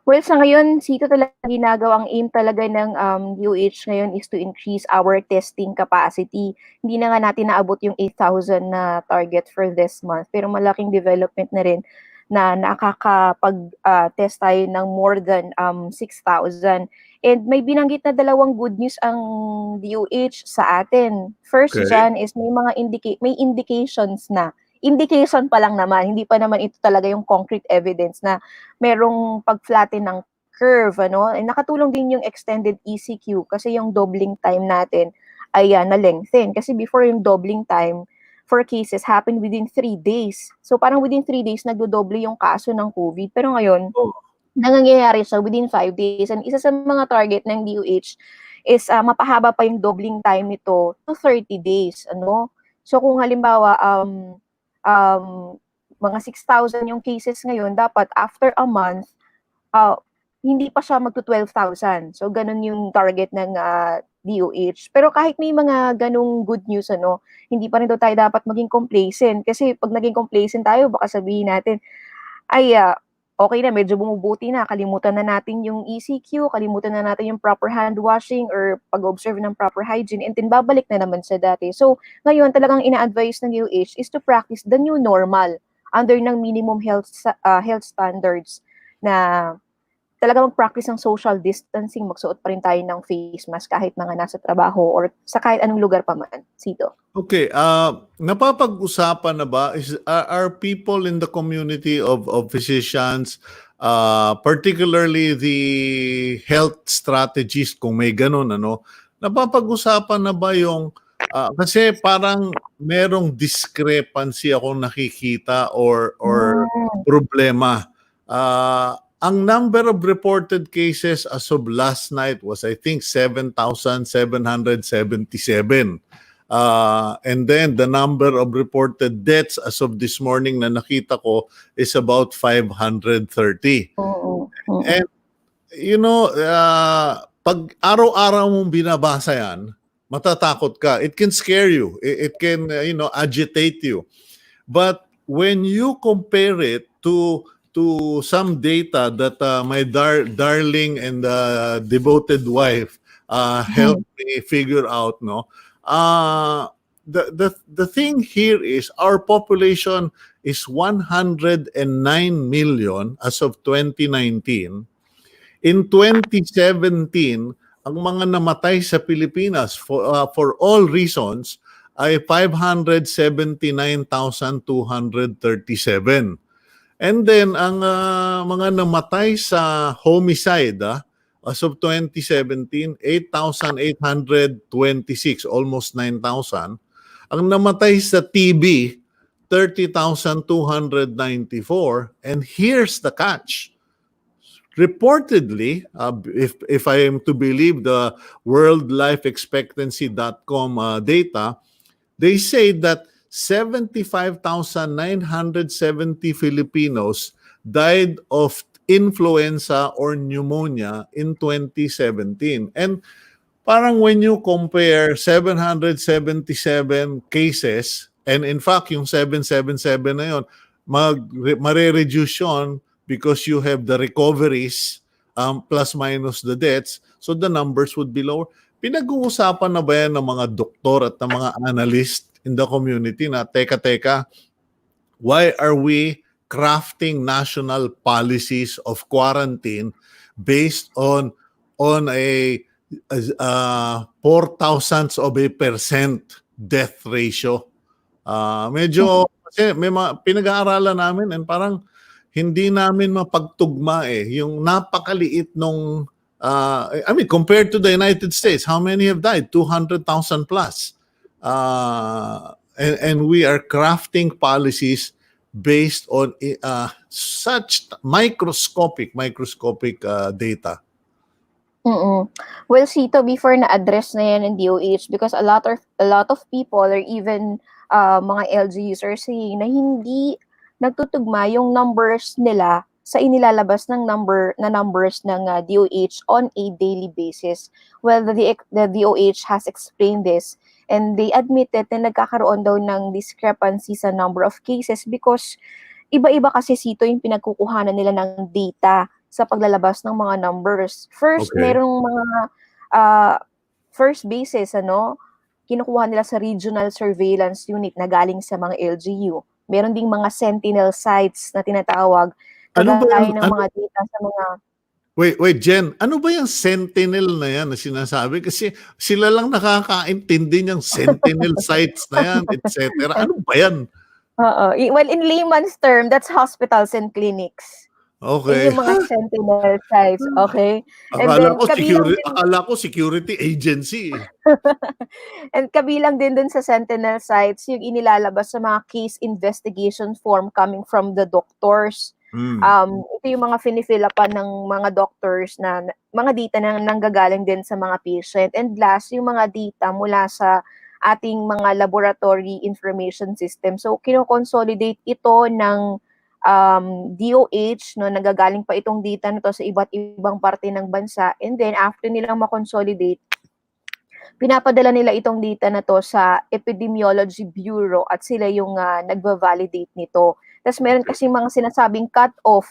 Well, sa ngayon, Sito, talaga ginagawang aim talaga ng DOH ngayon is to increase our testing capacity. Hindi na nga natin naabot yung 8,000 na target for this month, pero malaking development na rin na nakakapag-test tayo ng more than 6,000. And may binanggit na dalawang good news ang DOH sa atin. First Okay. dyan is may indications na. Indication pa lang naman, hindi pa naman ito talaga yung concrete evidence na merong pag-flatten ng curve, ano? And nakatulong din yung extended ECQ kasi yung doubling time natin ay na-lengthen. Kasi before, yung doubling time for cases happened within 3 days. So parang within 3 days, nagdodoble yung kaso ng COVID. Pero ngayon, nangyayari siya within 5 days. And isa sa mga target ng DOH is mapahaba pa yung doubling time nito to 30 days. Ano? So kung halimbawa, mga 6,000 yung cases ngayon, dapat after a month, hindi pa siya magto-12,000. So ganun yung target ng DOH. Pero kahit may mga ganung good news, hindi pa rin daw tayo dapat maging complacent. Kasi pag naging complacent tayo, baka sabihin natin, ay, okay na, medyo bumubuti na, kalimutan na natin yung ECQ, kalimutan na natin yung proper hand washing or pag-observe ng proper hygiene, and then babalik na naman sa dati. So, ngayon talagang ina-advise ng DOH is to practice the new normal under ng minimum health standards na talaga mag-practice ng social distancing, magsuot pa rin tayo ng face mask kahit mga nasa trabaho or sa kahit anong lugar pa man. Sito. Okay, napapag-usapan na ba are people in the community of physicians, particularly the health strategists, kung may ganun, napapag-usapan na ba yung kasi parang merong discrepancy akong nakikita or problema. Ang number of reported cases as of last night was, I think, 7,777. And then the number of reported deaths as of this morning na nakita ko is about 530. And pag araw-araw mong binabasa yan, matatakot ka. It can scare you. It can agitate you. But when you compare it to some data that my darling and devoted wife helped me figure out, the thing here is our population is 109 million as of 2019. In 2017, ang mga namatay sa Pilipinas for all reasons ay 579,237. And then, ang mga namatay sa homicide, as of 2017, 8,826, almost 9,000. Ang namatay sa TB, 30,294. And here's the catch. Reportedly, if I am to believe the worldlifeexpectancy.com data, they say that 75,970 Filipinos died of influenza or pneumonia in 2017. And parang when you compare 777 cases, and in fact, yung 777 na yun, mare-reduce yun because you have the recoveries plus minus the deaths, so the numbers would be lower. Pinag-uusapan na ba yan ng mga doktor at ng mga analyst in the community na, teka, why are we crafting national policies of quarantine based on a 0.004% death ratio? Medyo, kasi may pinag-aaralan namin and parang hindi namin mapagtugma yung napakaliit nung compared to the United States, how many have died? 200,000 plus. And we are crafting policies based on such microscopic data. Well, Sito, before na-address na yan ng DOH, because a lot of people or even mga LGUs are saying na hindi nagtutugma yung numbers nila sa inilalabas ng numbers ng DOH on a daily basis. Well, the DOH has explained this, and they admitted na nagkakaroon daw ng discrepancy sa number of cases because iba-iba kasi, Sito, yung pinagkukuhanan nila ng data sa paglalabas ng mga numbers. First, merong mga first basis, kinukuha nila sa regional surveillance unit na galing sa mga LGU. Meron ding mga sentinel sites na tinatawag, kagaya ng mga data sa mga... Wait, Jen, ano ba yung sentinel na yan na sinasabi? Kasi sila lang nakakaintindi ng sentinel sites na yan, etc. Ano ba yan? Well, in layman's term, that's hospitals and clinics. Okay. Yung mga sentinel sites, okay? Akala ko security agency. And kabilang din dun sa sentinel sites, yung inilalabas sa mga case investigation form coming from the doctors. Ito yung mga finifilapan ng mga doctors na mga data na nanggagaling din sa mga patient. And last, yung mga data mula sa ating mga laboratory information system. So, kino-consolidate ito ng DOH, no, nagagaling pa itong data na to sa iba't ibang parte ng bansa, and then after nilang makonsolidate, pinapadala nila itong data na to sa Epidemiology Bureau at sila yung nagva-validate nito. Tapos meron kasi mga sinasabing cut-off,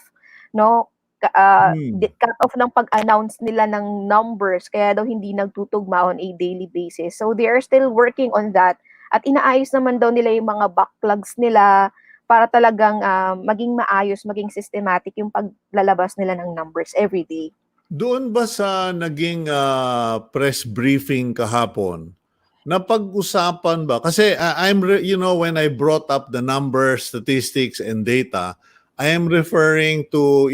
no? Cut-off ng pag-announce nila ng numbers, kaya daw hindi nagtutugma on a daily basis. So they are still working on that. At inaayos naman daw nila yung mga backlogs nila para talagang maging maayos, maging systematic yung paglalabas nila ng numbers every day. Doon ba sa naging press briefing kahapon, napag-usapan ba? Kasi when I brought up the numbers, statistics, and data, I am referring to,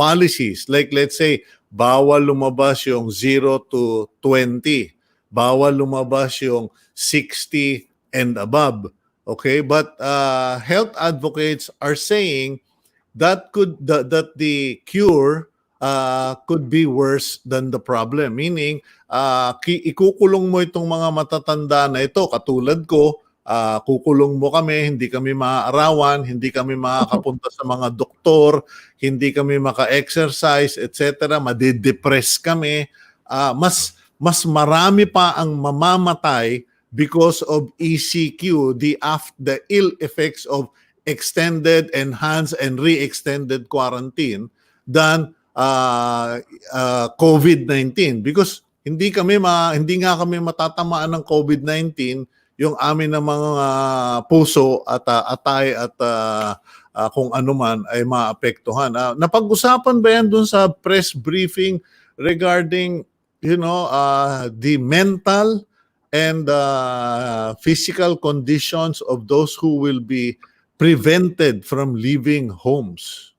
policies. Like let's say, bawal lumabas yung 0 to 20. Bawal lumabas yung 60 and above. Okay? But health advocates are saying that the cure could be worse than the problem. Meaning, ikukulong mo itong mga matatanda na ito, katulad ko, kukulong mo kami, hindi kami maaarawan, hindi kami makakapunta sa mga doktor, hindi kami maka-exercise, etc. Madidepress kami. Mas marami pa ang mamamatay because of ECQ, the ill effects of extended, enhanced, and re-extended quarantine than COVID-19, because hindi nga kami matatamaan ng COVID-19, yung amin na mga puso at atay at kung ano man ay maapektuhan. Napag-usapan ba yan dun sa press briefing regarding the mental and physical conditions of those who will be prevented from leaving homes?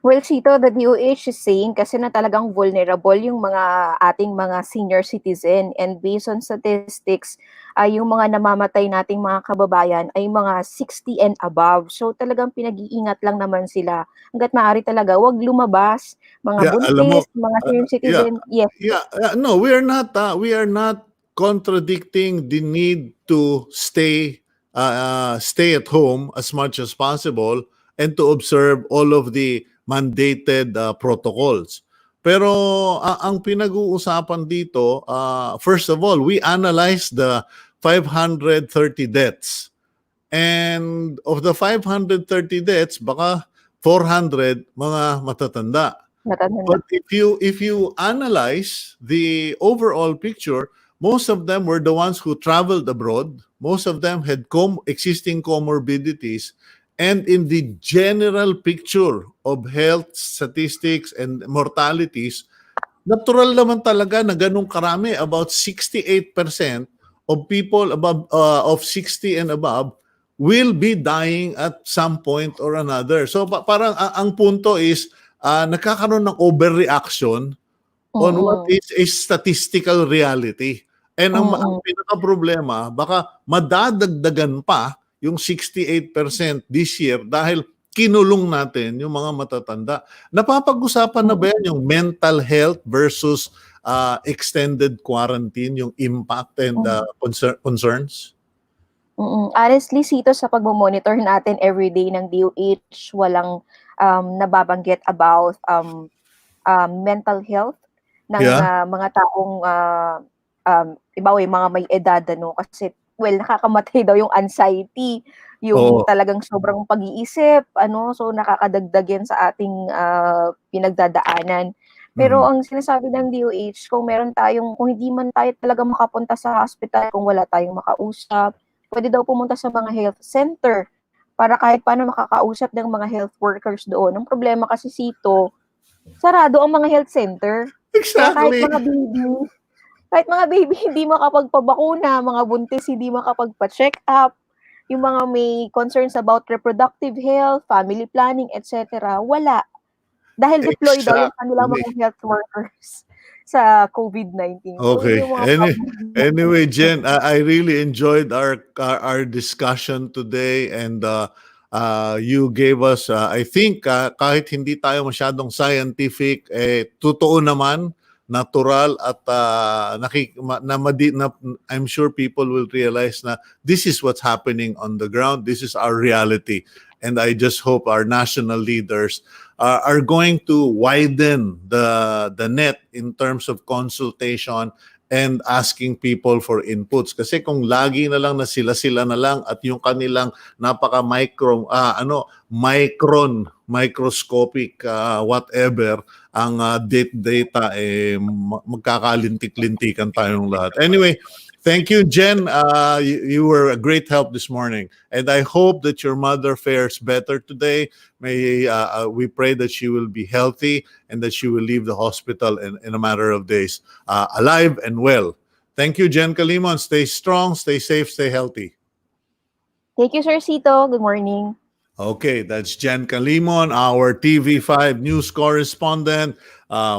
Well, Chito, the DOH is saying kasi na talagang vulnerable yung mga ating mga senior citizen, and based on statistics, yung mga namamatay nating mga kababayan ay mga 60 and above. So talagang pinag-iingat lang naman sila. Hangga't maaari talaga, wag lumabas, mga Alam mo, buntis, mga senior citizen. Yes. No, we are not contradicting the need to stay at home as much as possible and to observe all of the mandated protocols. Pero ang pinag-uusapan dito, first of all, we analyzed the 530 deaths. And of the 530 deaths, baka 400 mga matatanda. But if you analyze the overall picture, most of them were the ones who traveled abroad. Most of them had existing comorbidities. And in the general picture of health statistics and mortalities, natural naman talaga na ganun karami. About 68% of people of 60 and above will be dying at some point or another. So parang ang punto is nagkakaroon ng overreaction on what is a statistical reality. And ang pinaka-problema, baka madadagdagan pa yung 68% this year dahil kinulong natin yung mga matatanda. Napapag-usapan na ba yan yung mental health versus extended quarantine, yung impact and concerns? Honestly, Sito, sa pagmo-monitor natin everyday ng DOH, walang nababanggit about mental health ng mga taong iba yung mga may edad, ano, kasi nakakamatay daw yung anxiety, yung talagang sobrang pag-iisip, ano, so nakakadagdag yan sa ating pinagdadaanan. Pero ang sinasabi ng DOH, kung hindi man tayo talaga makapunta sa hospital, kung wala tayong makausap, pwede daw pumunta sa mga health center para kahit paano makakausap ng mga health workers doon. Ang problema kasi, Sito, sarado ang mga health center. Exactly. Kaya kahit mga baby hindi makapagpabakuna, mga buntis hindi makapagpa-check up, yung mga may concerns about reproductive health, family planning, etc., wala. Dahil deployed daw yung kanilang mga health workers sa COVID-19. Okay. So, Anyway, Jen, I really enjoyed our discussion today, and you gave us, I think, kahit hindi tayo masyadong scientific, totoo naman natural at I'm sure people will realize na this is what's happening on the ground. This is our reality. And I just hope our national leaders are going to widen the net in terms of consultation and asking people for inputs. Kasi kung lagi na lang na sila-sila na lang at yung kanilang microscopic whatever ang data magkakalintik-lintikan tayong lahat. Anyway, thank you, Jen. You were a great help this morning. And I hope that your mother fares better today. We pray that she will be healthy and that she will leave the hospital in a matter of days, alive and well. Thank you, Jen Calimon. Stay strong, stay safe, stay healthy. Thank you, Sir Sito. Good morning. Okay, that's Jen Calimon, our TV5 news correspondent,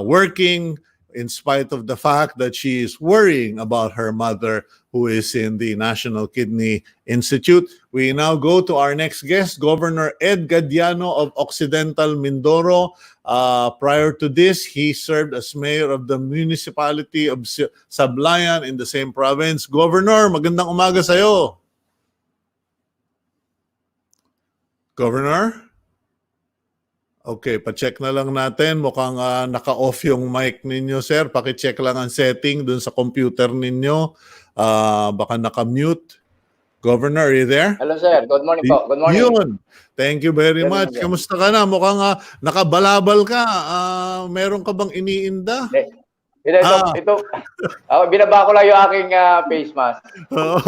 working in spite of the fact that she is worrying about her mother who is in the National Kidney Institute. We now go to our next guest, Governor Ed Gadiano of Occidental, Mindoro. Prior to this, he served as mayor of the municipality of Sablayan in the same province. Governor, magandang umaga sa'yo. Governor? Okay, pa-check na lang natin. Mukhang naka-off yung mic ninyo, sir. Paki-check lang ang setting dun sa computer ninyo. Baka naka-mute. Governor, are you there? Hello, sir. Good morning po. Good morning. Yun. Thank you very Good much. morning. Kamusta ka na? Mukhang nakabalabal ka. Meron ka bang iniinda? Ito, binaba ko lang yung aking face mask.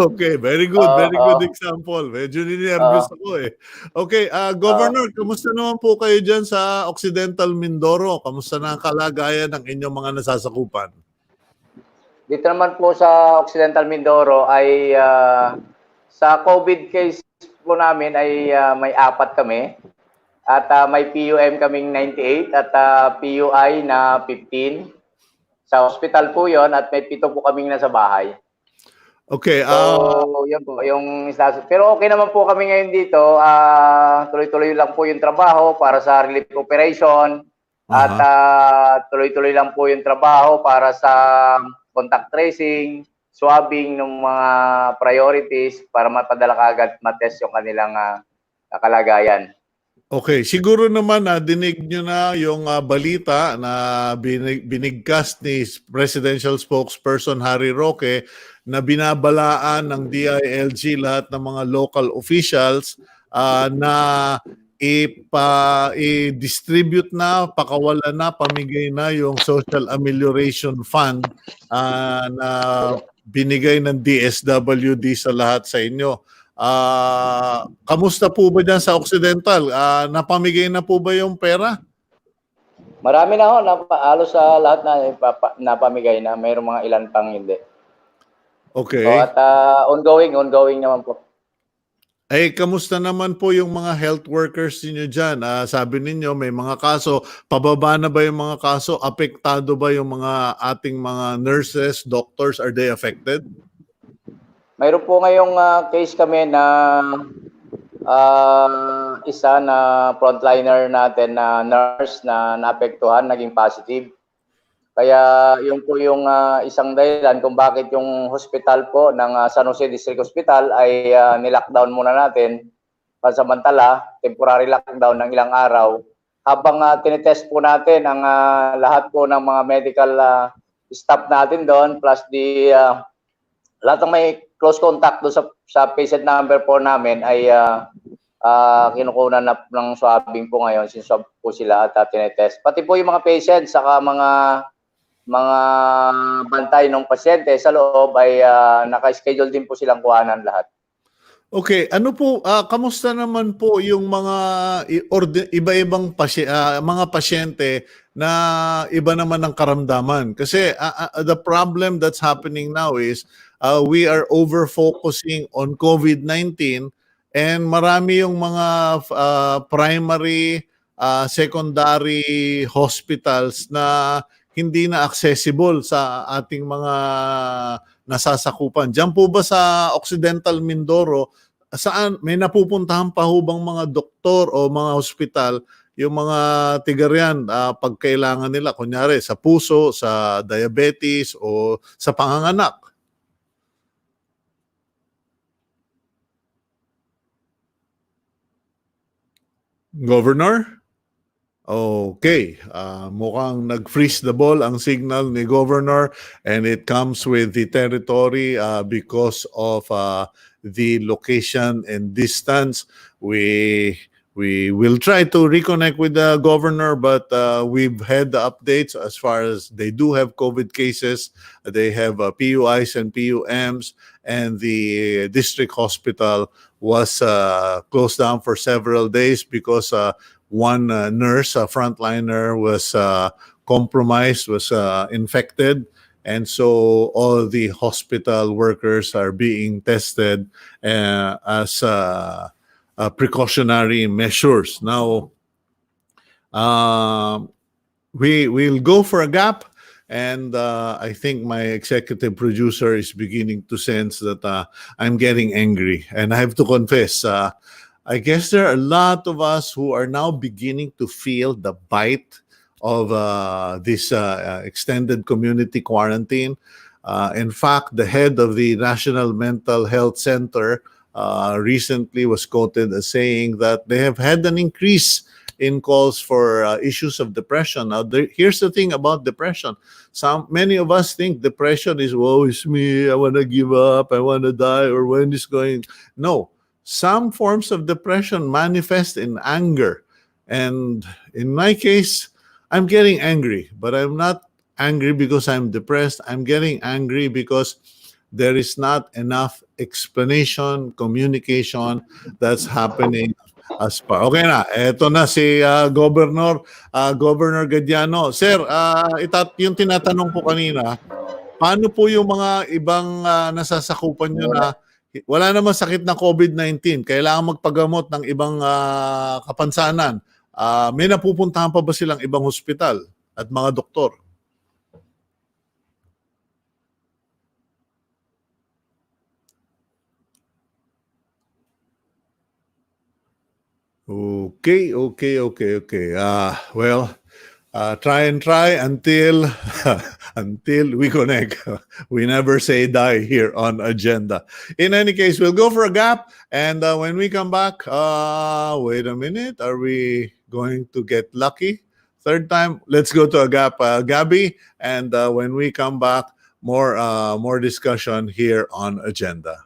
Okay, very good. Very good example. Medyo ninervous ako eh. Okay, Governor, kamusta naman po kayo dyan sa Occidental Mindoro? Kamusta na ang kalagayan ng inyong mga nasasakupan? Dito naman po sa Occidental Mindoro ay sa COVID case po namin ay may 4 kami. At may PUM kaming 98 at PUI na 15. Sa hospital po yon at may 7 po kaming nasa bahay. Okay. So, yun po, yung status. Pero okay naman po kami ngayon dito. Tuloy-tuloy lang po yung trabaho para sa relief operation. At tuloy-tuloy lang po yung trabaho para sa contact tracing, swabbing ng mga priorities para mapadala kaagad matest yung kanilang kalagayan. Okay, siguro naman dinig nyo na yung balita na binigkas ni Presidential Spokesperson Harry Roque na binabalaan ng DILG lahat ng mga local officials na i-distribute na, pakawalan na, pamigay na yung Social Amelioration Fund na binigay ng DSWD sa lahat sa inyo. Kamusta po ba dyan sa Occidental? Napamigay na po ba yung pera? Marami na ho, halos sa lahat na napamigay na. Mayroong mga ilan pang hindi. Okay. At ongoing naman po. Kamusta naman po yung mga health workers niyo dyan? Sabi ninyo may mga kaso. Pababa na ba yung mga kaso? Apektado ba yung mga ating mga nurses, doctors? Are they affected? Mayroon po ngayong case kami na isa na frontliner natin na nurse na naapektuhan, naging positive. Kaya yun po yung isang dahilan kung bakit yung hospital po ng San Jose District Hospital ay nilockdown muna natin pansamantala, temporary lockdown ng ilang araw. Habang tinetest po natin ang lahat po ng mga medical staff natin doon plus lahat ng may close contact doon sa patient number 4 namin ay kinukunan na ng swabbing po ngayon. Sinswab po sila at tinetest. Pati po yung mga patients saka mga bantay ng pasyente sa loob ay naka-schedule din po silang kuhanan lahat. Okay, ano po, kamusta naman po yung mga iba-ibang mga pasyente na iba naman ng karamdaman? Kasi the problem that's happening now is we are over-focusing on COVID-19 and marami yung mga primary, secondary hospitals na hindi na accessible sa ating mga nasasakupan. Diyan po ba sa Occidental Mindoro, saan may napupuntahan pa ho bang mga doktor o mga hospital yung mga tigarian pag kailangan nila, kunyari sa puso, sa diabetes o sa panganganak? Governor? Okay, mukhang nag-freeze the ball ang signal ni Governor, and it comes with the territory because of the location and distance. We will try to reconnect with the Governor, but we've had the updates as far as they do have COVID cases. They have PUIs and PUMs, and the district hospital was closed down for several days because one nurse, a frontliner, was compromised, was infected. And so all the hospital workers are being tested as precautionary measures. Now, we'll go for a gap. And I think my executive producer is beginning to sense that I'm getting angry. And I have to confess, I guess there are a lot of us who are now beginning to feel the bite of this extended community quarantine. In fact, the head of the National Mental Health Center recently was quoted as saying that they have had an increase in calls for issues of depression. Now, here's the thing about depression. Many of us think depression is, woe is me, I want to give up, I want to die, or when is going. No. Some forms of depression manifest in anger. And in my case, I'm getting angry, but I'm not angry because I'm depressed. I'm getting angry because there is not enough explanation, communication that's happening as far. Okay na, eto na si Governor Gadiano. Sir, yung tinatanong ko kanina, paano po yung mga ibang nasasakupan nyo na wala namang sakit na COVID-19, kailangan magpagamot ng ibang kapansanan? May napupuntahan pa ba silang ibang hospital at mga doktor? Okay. Well, try and try until until we connect. We never say die here on Agenda. In any case, we'll go for a gap, and when we come back, wait a minute, are we going to get lucky? Third time, let's go to a gap, Gabby, and when we come back, more discussion here on Agenda.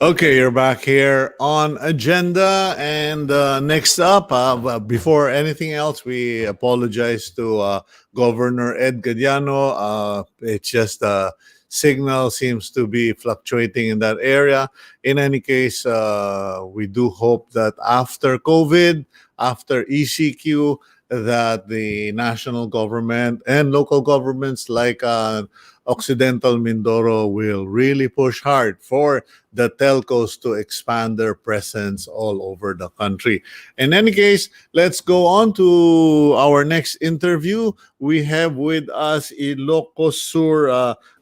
Okay, you're back here on Agenda. And next up, before anything else, we apologize to Governor Ed Gadiano. It's just signal seems to be fluctuating in that area. In any case, we do hope that after COVID, after ECQ, that the national government and local governments like Occidental Mindoro will really push hard for the telcos to expand their presence all over the country. In any case, let's go on to our next interview. We have with us Ilocos Sur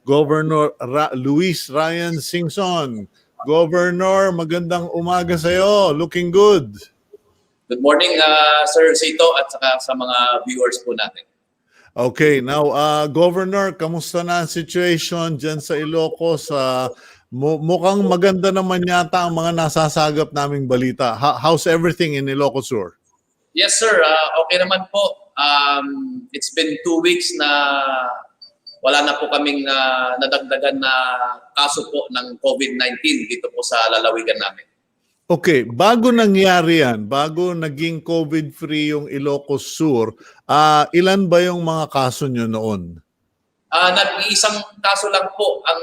Governor Luis Ryan Singson. Governor, magandang umaga sa'yo. Looking good. Good morning, Sir Sito, at saka sa mga viewers po natin. Okay, now Governor, kamusta na ang situation dyan sa Ilocos? Mukhang maganda naman yata ang mga nasasagap naming balita. How's everything in Ilocos Sur? Yes, sir. Okay naman po. It's been 2 weeks na wala na po kaming nadagdagan na kaso po ng COVID-19 dito po sa lalawigan namin. Okay, bago nangyari yan, bago naging COVID-free yung Ilocos Sur, ilan ba yung mga kaso nyo noon? Nag-iisang kaso lang po ang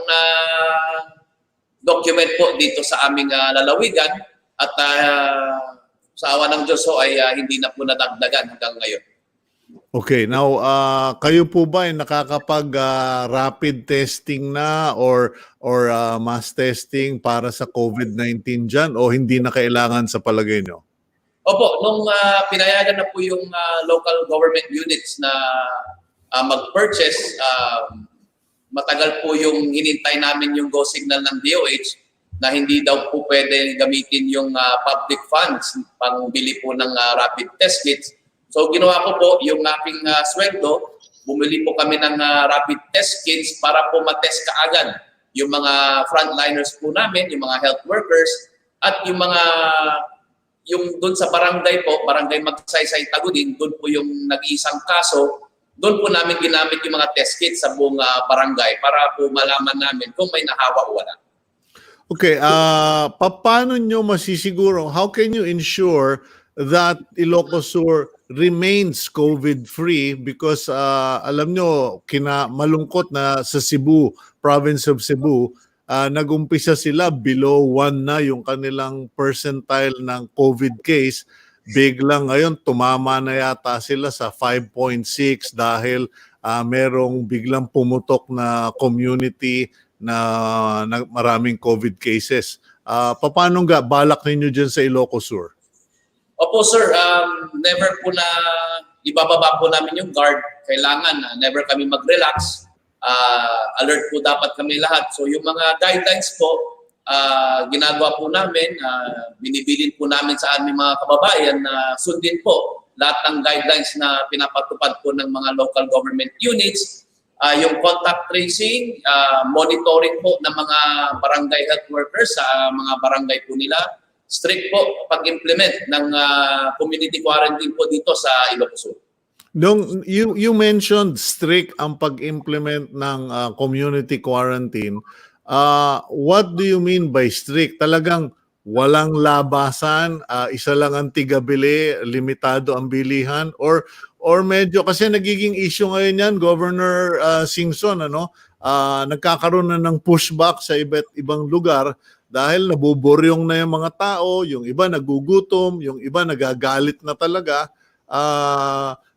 document po dito sa aming lalawigan at sa awa ng Diyos ay hindi na po nadagdagan hanggang ngayon. Okay, now kayo po ba ay nakakapag rapid testing na or mass testing para sa COVID-19 dyan o hindi na kailangan sa palagay nyo? Opo, nung pinayagan na po yung local government units na mag-purchase, matagal po yung hinintay namin yung go signal ng DOH na hindi daw po pwede gamitin yung public funds pang bili po ng rapid test kits. So ginawa ko po yung aking sweldo, bumili po kami ng rapid test kits para po matest kaagad yung mga frontliners po namin, yung mga health workers, at yung doon sa barangay po, barangay Magsaysay Tagudin, doon po yung nag-iisang kaso, doon po namin ginamit yung mga test kits sa buong barangay para po malaman namin kung may nahawa o wala. Okay, paano nyo masisiguro, how can you ensure that Ilocos Sur remains COVID-free because alam nyo, malungkot na sa Cebu, province of Cebu, nag-umpisa sila below 1 na yung kanilang percentile ng COVID case. Biglang ngayon, tumama na yata sila sa 5.6 dahil merong biglang pumutok na community na maraming COVID cases. Paano nga balak ninyo dyan sa Ilocos Sur? Opo sir, never po na ibababa po namin yung guard. Kailangan never kami mag-relax. Alert po dapat kami lahat. So yung mga guidelines po, ginagawa po namin, binibilin po namin sa aming mga kababayan na sundin po lahat ng guidelines na pinapatupad po ng mga local government units. Yung contact tracing, monitoring po ng mga barangay health workers sa mga barangay po nila. Strict po pag-implement ng community quarantine po dito sa Ilocos Sur. You mentioned strict ang pag-implement ng community quarantine. What do you mean by strict? Talagang walang labasan, isa lang ang tigabili, limitado ang bilihan, or medyo kasi nagiging issue ngayon yan, Governor Singson, nagkakaroon na ng pushback sa iba't ibang lugar dahil nabuburyong na yung mga tao, yung iba nagugutom, yung iba nagagalit na talaga.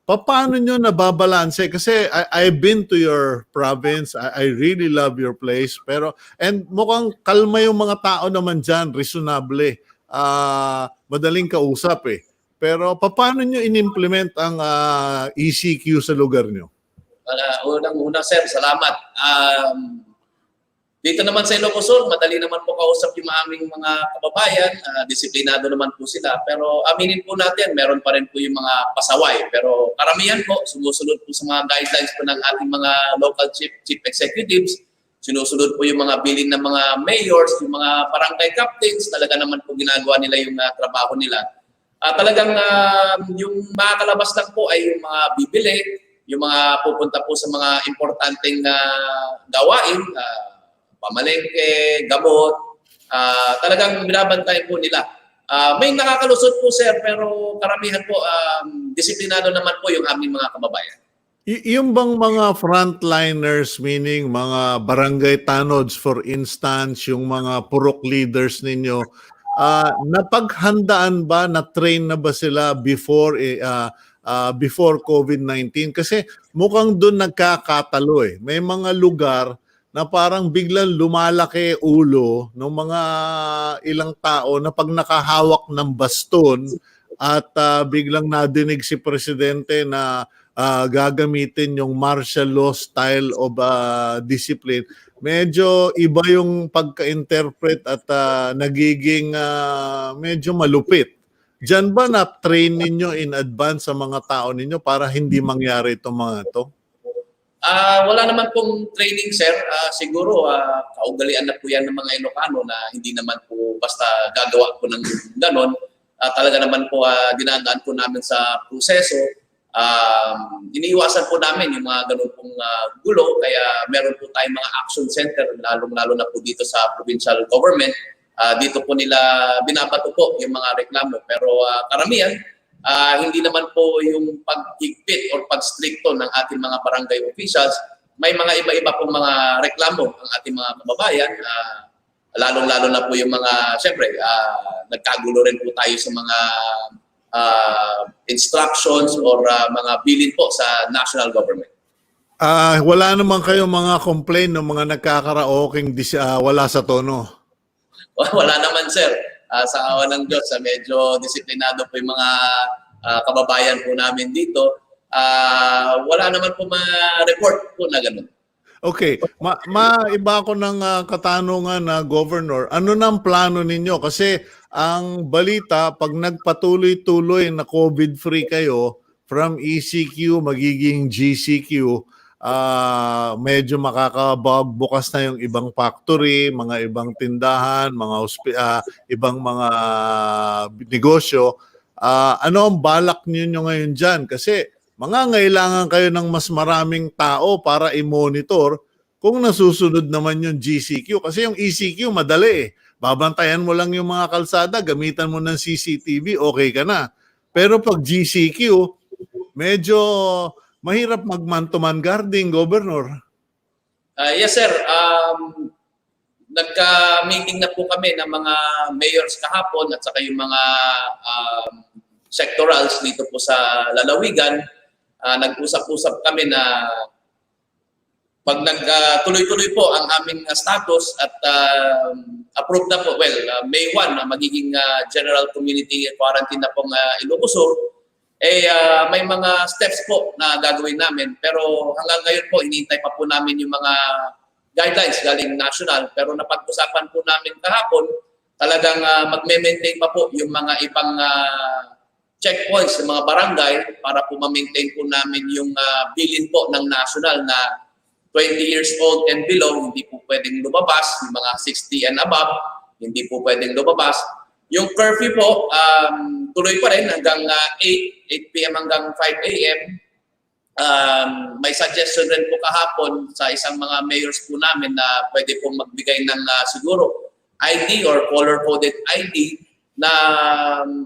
Paano nyo nababalanse? Kasi I've been to your province. I really love your place. And mukhang kalma yung mga tao naman dyan, reasonable. Madaling kausap eh. Pero paano nyo in-implement ang ECQ sa lugar nyo? Unang-una sir, salamat. Dito naman sa Ilocos Sur, madali naman po kausap yung aming mga kababayan. Disiplinado naman po sila. Pero aminin po natin, meron pa rin po yung mga pasaway. Pero karamihan po, sumusunod po sa mga guidelines po ng ating mga local chief executives. Sinusunod po yung mga billing ng mga mayors, yung mga barangay captains. Talaga naman po ginagawa nila yung trabaho nila. Talagang yung makakalabas lang po ay yung mga bibili, yung mga pupunta po sa mga importanteng gawain, pamalengke, gamot, talagang binabantayan po nila. May nakakalusot po sir, pero karamihan po disiplinado naman po yung aming mga kababayan. Yung bang mga frontliners, meaning mga barangay tanods for instance, yung mga purok leaders ninyo, napaghandaan ba, na-train na ba sila before COVID-19? Kasi mukhang doon nagkakatalo eh. May mga lugar na parang biglang lumalaki ulo ng mga ilang tao na pag nakahawak ng baston at biglang nadinig si presidente na gagamitin yung martial law style of discipline, medyo iba yung pagka-interpret at nagiging medyo malupit. Diyan ba na-train ninyo in advance sa mga tao ninyo para hindi mangyari itong mga ito? Wala naman pong training, sir. Siguro, kaugalian na po yan ng mga Ilocano na hindi naman po basta gagawa po ng ganon. Talaga naman po dinadaan po namin sa proseso. Iniiwasan po namin yung mga ganun pong gulo. Kaya meron po tayong mga action center, lalong-lalo na po dito sa provincial government. Dito po nila binabato po yung mga reklamo. Pero karamihan, hindi naman po yung paghigpit or pagstrikto ng ating mga barangay officials. May mga iba-iba pong mga reklamo ang ating mga kababayan. Lalong-lalo na po yung mga, siyempre, nagkagulo rin po tayo sa mga instructions or mga bilin po sa national government. Wala naman kayo mga complaint ng mga nagkakaraoking wala sa tono? Wala naman, sir. Sa awa ng Diyos, medyo disiplinado po yung mga kababayan po namin dito. Wala naman po ma-report po na gano'n. Okay, maiba ko ng katanungan na Governor. Ano nang plano ninyo? Kasi ang balita, pag nagpatuloy-tuloy na COVID-free kayo, from ECQ magiging GCQ, medyo makakabukas na yung ibang factory, mga ibang tindahan, mga ibang mga negosyo. Ano ang balak niyo ngayon dyan? Kasi mangangailangan kayo ng mas maraming tao para i-monitor kung nasusunod naman yung GCQ. Kasi yung ECQ madali eh. Babantayan mo lang yung mga kalsada, gamitan mo ng CCTV, okay ka na. Pero pag GCQ, medyo mahirap mag-man-to-man guarding, Governor. Yes, sir. Nagka-meeting na po kami ng mga mayors kahapon at saka yung mga sectorals dito po sa lalawigan. Nag-usap-usap kami na pag nagtuloy-tuloy po ang aming status at approved na po, May 1 na magiging general community quarantine na pong Ilocos, may mga steps po na gagawin namin. Pero hanggang ngayon po, hinihintay pa po namin yung mga guidelines galing national. Pero napag-usapan po namin kahapon, talagang magme-maintain pa po yung mga ibang checkpoints ng mga barangay para po ma-maintain po namin yung bilin po ng national na 20 years old and below, hindi po pwedeng lumabas. Yung mga 60 and above, hindi po pwedeng lumabas. Yung curfew po, tuloy pa rin hanggang 8 p.m. hanggang 5 a.m. May suggestion rin po kahapon sa isang mga mayors po namin na pwede pong magbigay ng siguro ID or color-coded ID na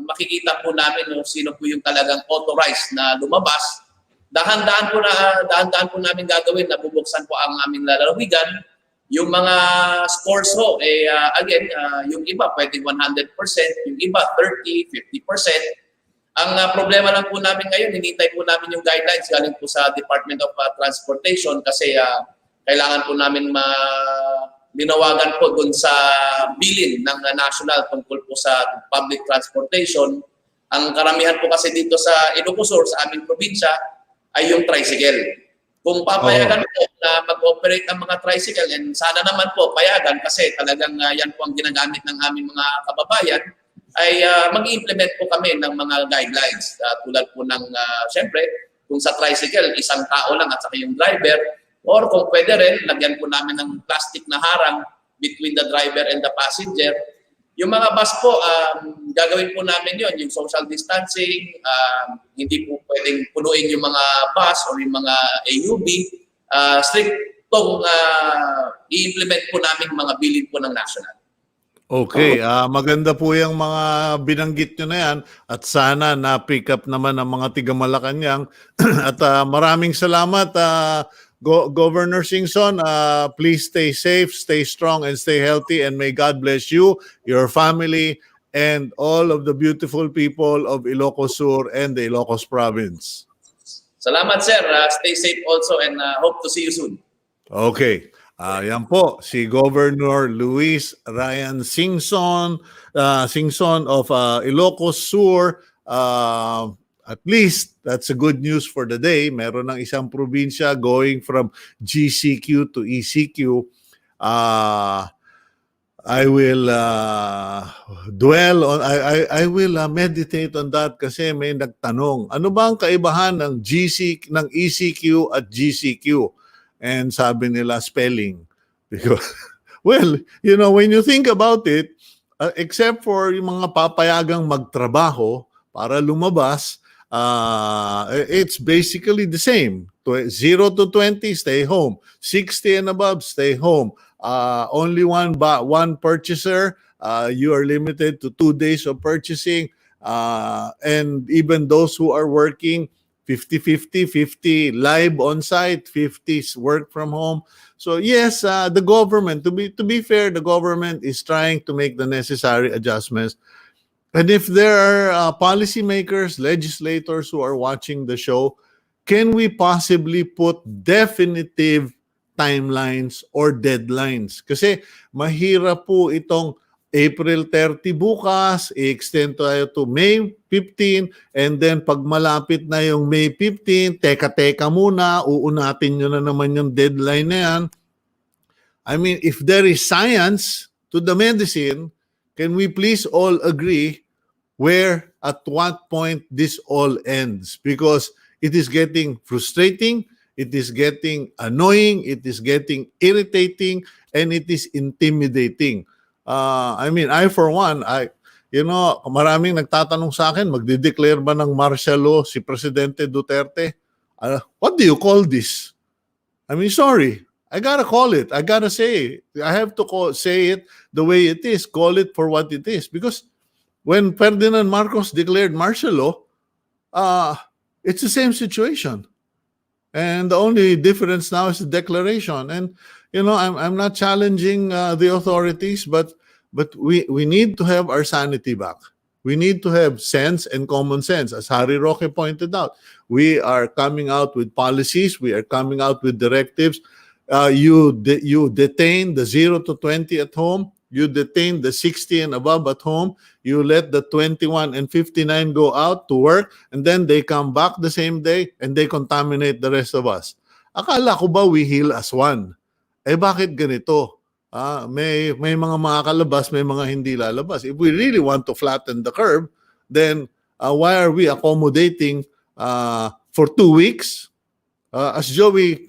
makikita po namin sino po yung talagang authorized na lumabas. Dahan-dahan po namin gagawin na bubuksan po ang aming lalawigan. Yung mga stores ho, again, yung iba pwedeng 100%, yung iba 30%, 50%. Ang problema lang po namin ngayon, hinintay po namin yung guidelines galing po sa Department of Transportation kasi kailangan po namin linawagan po dun sa bilin ng national tungkol po sa public transportation. Ang karamihan po kasi dito sa Ilocos Sur, sa aming probinsya, ay yung tricycle. Kung papayagan po na mag-operate ang mga tricycle, and sana naman po payagan kasi talagang yan po ang ginagamit ng aming mga kababayan, ay mag-implement po kami ng mga guidelines. Tulad po ng, siyempre, kung sa tricycle, isang tao lang at saka yung driver, or kung pwede rin, lagyan po namin ng plastic na harang between the driver and the passenger. Yung mga bus po, gagawin po namin yon, yung social distancing, hindi po pwedeng punuin yung mga bus or yung mga AUV. Strict i-implement po namin mga bilin po ng national. Okay, maganda po yung mga binanggit nyo na yan at sana na-pick up naman ng mga tiga Malacanang at maraming salamat Governor Singson. Please stay safe, stay strong and stay healthy and may God bless you, your family and all of the beautiful people of Ilocos Sur and the Ilocos province. Salamat, sir. Stay safe also and hope to see you soon. Okay. Yan po, si Governor Luis Ryan Singson, Singson of Ilocos Sur. At least, that's a good news for the day. Meron ng isang probinsya going from GCQ to ECQ. I will dwell on, I will meditate on that kasi may nagtanong, ano ba ang kaibahan ng ng ECQ at GCQ? And sabi nila spelling. Because, well, you know, when you think about it, except for yung mga papayagang magtrabaho para lumabas, it's basically the same. 0 to 20, stay home. 60 and above, stay home. Only one purchaser, you are limited to 2 days of purchasing. And even those who are working, 50-50, 50 live on site, 50 work from home. So yes, the government, to be fair, the government is trying to make the necessary adjustments. And if there are policymakers, legislators who are watching the show, can we possibly put definitive timelines or deadlines? Kasi mahirap po itong April 30 bukas, i-extend tayo to May 15, and then pag malapit na yung May 15, teka muna, uunatin nyo na naman yung deadline na yan. I mean, if there is science to the medicine, can we please all agree where, at what point this all ends? Because it is getting frustrating, it is getting annoying, it is getting irritating, and it is intimidating. I mean, I for one, maraming nagtatanong sa akin, magde-declare ba ng martial law si Presidente Duterte? What do you call this? I mean, sorry, I gotta call it. I gotta say, I have to say it the way it is. Call it for what it is. Because when Ferdinand Marcos declared martial law, it's the same situation. And the only difference now is the declaration. And you know, I'm not challenging the authorities, but we need to have our sanity back. We need to have sense and common sense. As Harry Roque pointed out, we are coming out with policies. We are coming out with directives. You detain the 0 to 20 at home. You detain the 60 and above at home. You let the 21 and 59 go out to work, and then they come back the same day and they contaminate the rest of us. Akala ko ba we heal as one? Bakit ganito? May mga makakalabas, may mga hindi lalabas. If we really want to flatten the curve, then why are we accommodating for 2 weeks? As Joey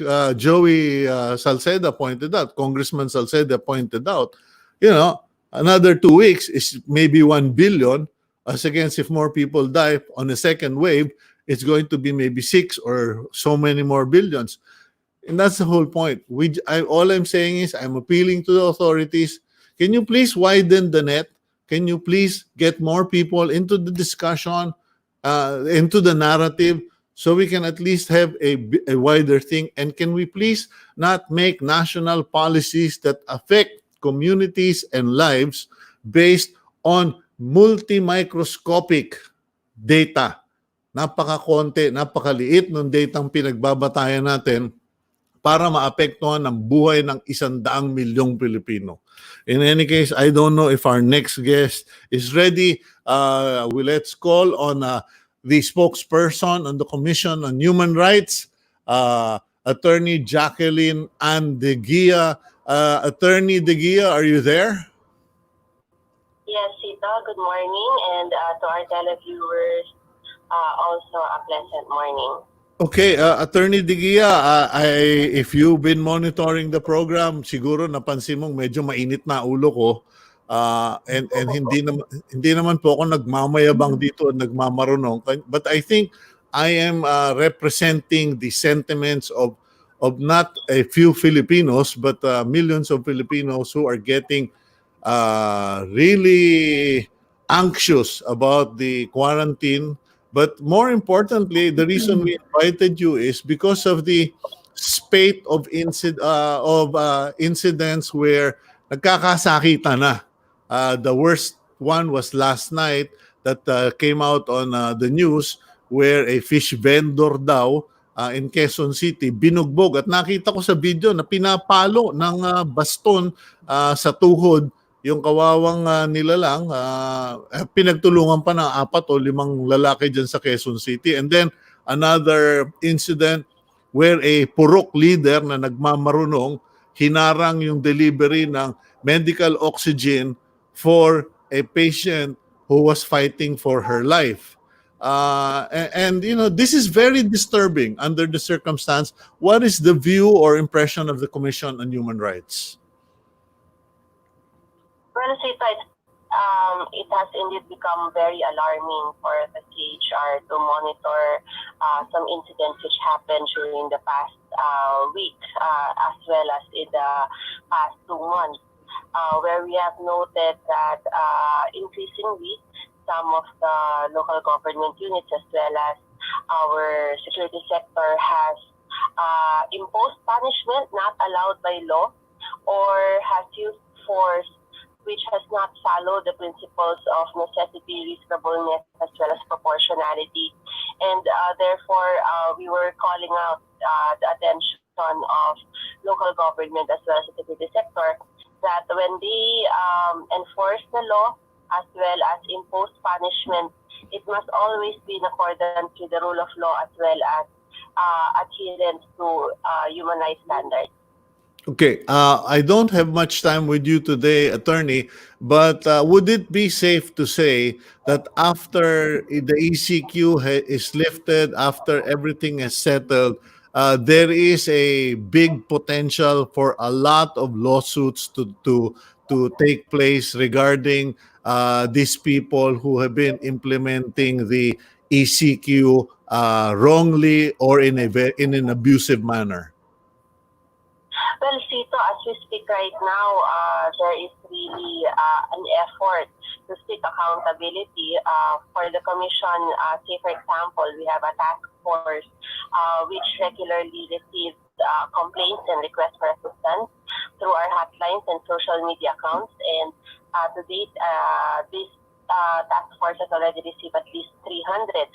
Salceda pointed out, Congressman Salceda pointed out, you know, another 2 weeks is maybe 1 billion. As against if more people die on a second wave, it's going to be maybe 6 or so many more billions. And that's the whole point. All I'm saying is I'm appealing to the authorities. Can you please widen the net? Can you please get more people into the discussion, into the narrative, so we can at least have a wider thing? And can we please not make national policies that affect communities and lives based on multi-microscopic data? Napakakonte, napakaliit ng datang pinagbabatayan natin para maapektuhan ang buhay ng 100 milyong Pilipino. In any case, I don't know if our next guest is ready. Let's call on the spokesperson on the Commission on Human Rights, Attorney Jacqueline and the Guia. Attorney De Guia, are you there? Yes, Sito. Good morning, and to our televiewers, also a pleasant morning. Okay, Attorney De Guia, if you've been monitoring the program, siguro napansin mong medyo mainit na ulo ko. And hindi naman po ako nagmamayabang dito at nagmamarunong. But I think I am representing the sentiments of not a few Filipinos, but millions of Filipinos who are getting really anxious about the quarantine. But more importantly, the reason we invited you is because of the spate of incidents where nagkakasakitan na. The worst one was last night that came out on the news where a fish vendor daw in Quezon City binugbog, at nakita ko sa video na pinapalo ng baston sa tuhod yung kawawang nilalang. Pinagtulungan pa ng 4 o 5 lalaki dyan sa Quezon City. And then another incident where a purok leader na nagmamarunong hinarang yung delivery ng medical oxygen for a patient who was fighting for her life. And you know, this is very disturbing under the circumstance. What is the view or impression of the Commission on Human Rights? Well, it has indeed become very alarming for the CHR to monitor some incidents which happened during the past week as well as in the past 2 months, where we have noted that increasingly some of the local government units as well as our security sector has imposed punishment not allowed by law or has used force which has not followed the principles of necessity, reasonableness, as well as proportionality. And therefore, we were calling out the attention of local government as well as the security sector that when they enforce the law as well as impose punishment, it must always be in accordance with the rule of law as well as adherence to human rights standards. Okay, I don't have much time with you today, attorney, but would it be safe to say that after the ECQ is lifted, after everything is settled, there is a big potential for a lot of lawsuits to take place regarding these people who have been implementing the ECQ wrongly or in an abusive manner? Well, Sito, as we speak right now, there is really an effort to seek accountability for the commission. Say, for example, we have a task force which regularly receives complaints and requests for assistance through our hotlines and social media accounts. And to date, this task force has already received at least 300.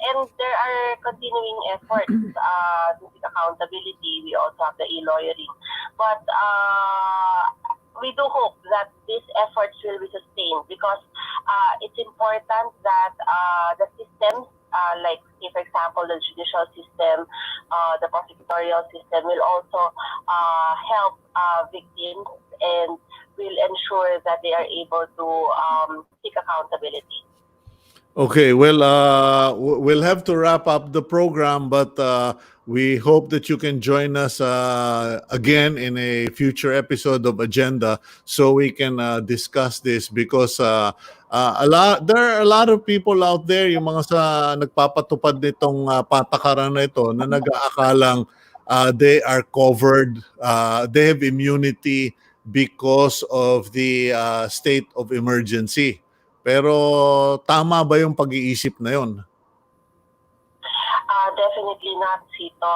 And there are continuing efforts to seek accountability. We also have the e-lawyering. But we do hope that these efforts will be sustained because it's important that the systems, like, say, for example, the judicial system, the prosecutorial system will also help victims and will ensure that they are able to seek accountability. Okay, well, we'll have to wrap up the program, but we hope that you can join us again in a future episode of Agenda so we can discuss this because there are a lot of people out there, yung mga sa nagpapatupad nitong patakaran na ito na nag-aakalang they are covered, they have immunity because of the state of emergency. Pero tama ba yung pag-iisip na yun? Definitely not, Sito.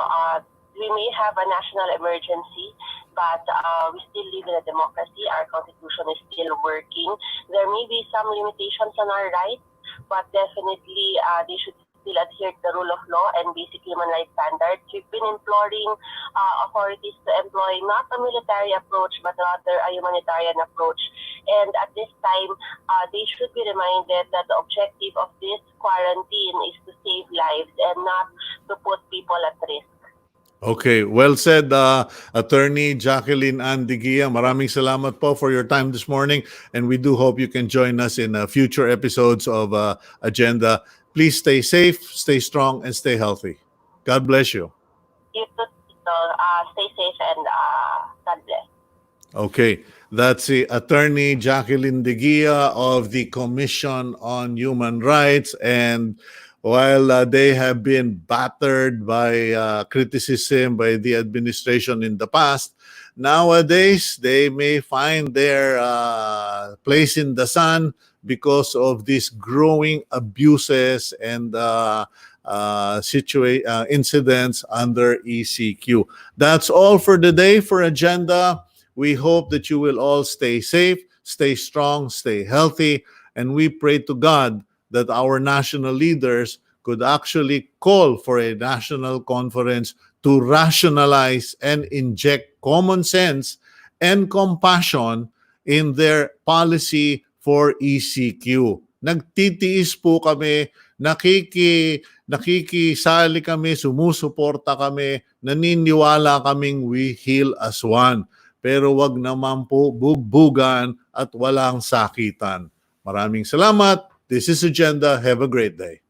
We may have a national emergency, but we still live in a democracy. Our constitution is still working. There may be some limitations on our rights, but definitely they should still adhere to the rule of law and basic human rights standards. We've been imploring authorities to employ not a military approach, but rather a humanitarian approach. And at this time, they should be reminded that the objective of this quarantine is to save lives and not to put people at risk. Okay, well said, Attorney Jacqueline and Guia. Maraming salamat po for your time this morning, and we do hope you can join us in future episodes of Agenda. Please stay safe, stay strong, and stay healthy. God bless you. You too, stay safe and God bless. Okay, that's the Attorney Jacqueline Guia of the Commission on Human Rights. And while they have been battered by criticism by the administration in the past, nowadays they may find their place in the sun because of these growing abuses and incidents under ECQ. That's all for the day for Agenda. We hope that you will all stay safe, stay strong, stay healthy, and we pray to God that our national leaders could actually call for a national conference to rationalize and inject common sense and compassion in their policy for ECQ. Nagtitiis po kami, nakikisali kami, sumusuporta kami, naniniwala kaming we heal as one. Pero wag naman po bugbugan at walang sakitan. Maraming salamat. This is Agenda. Have a great day.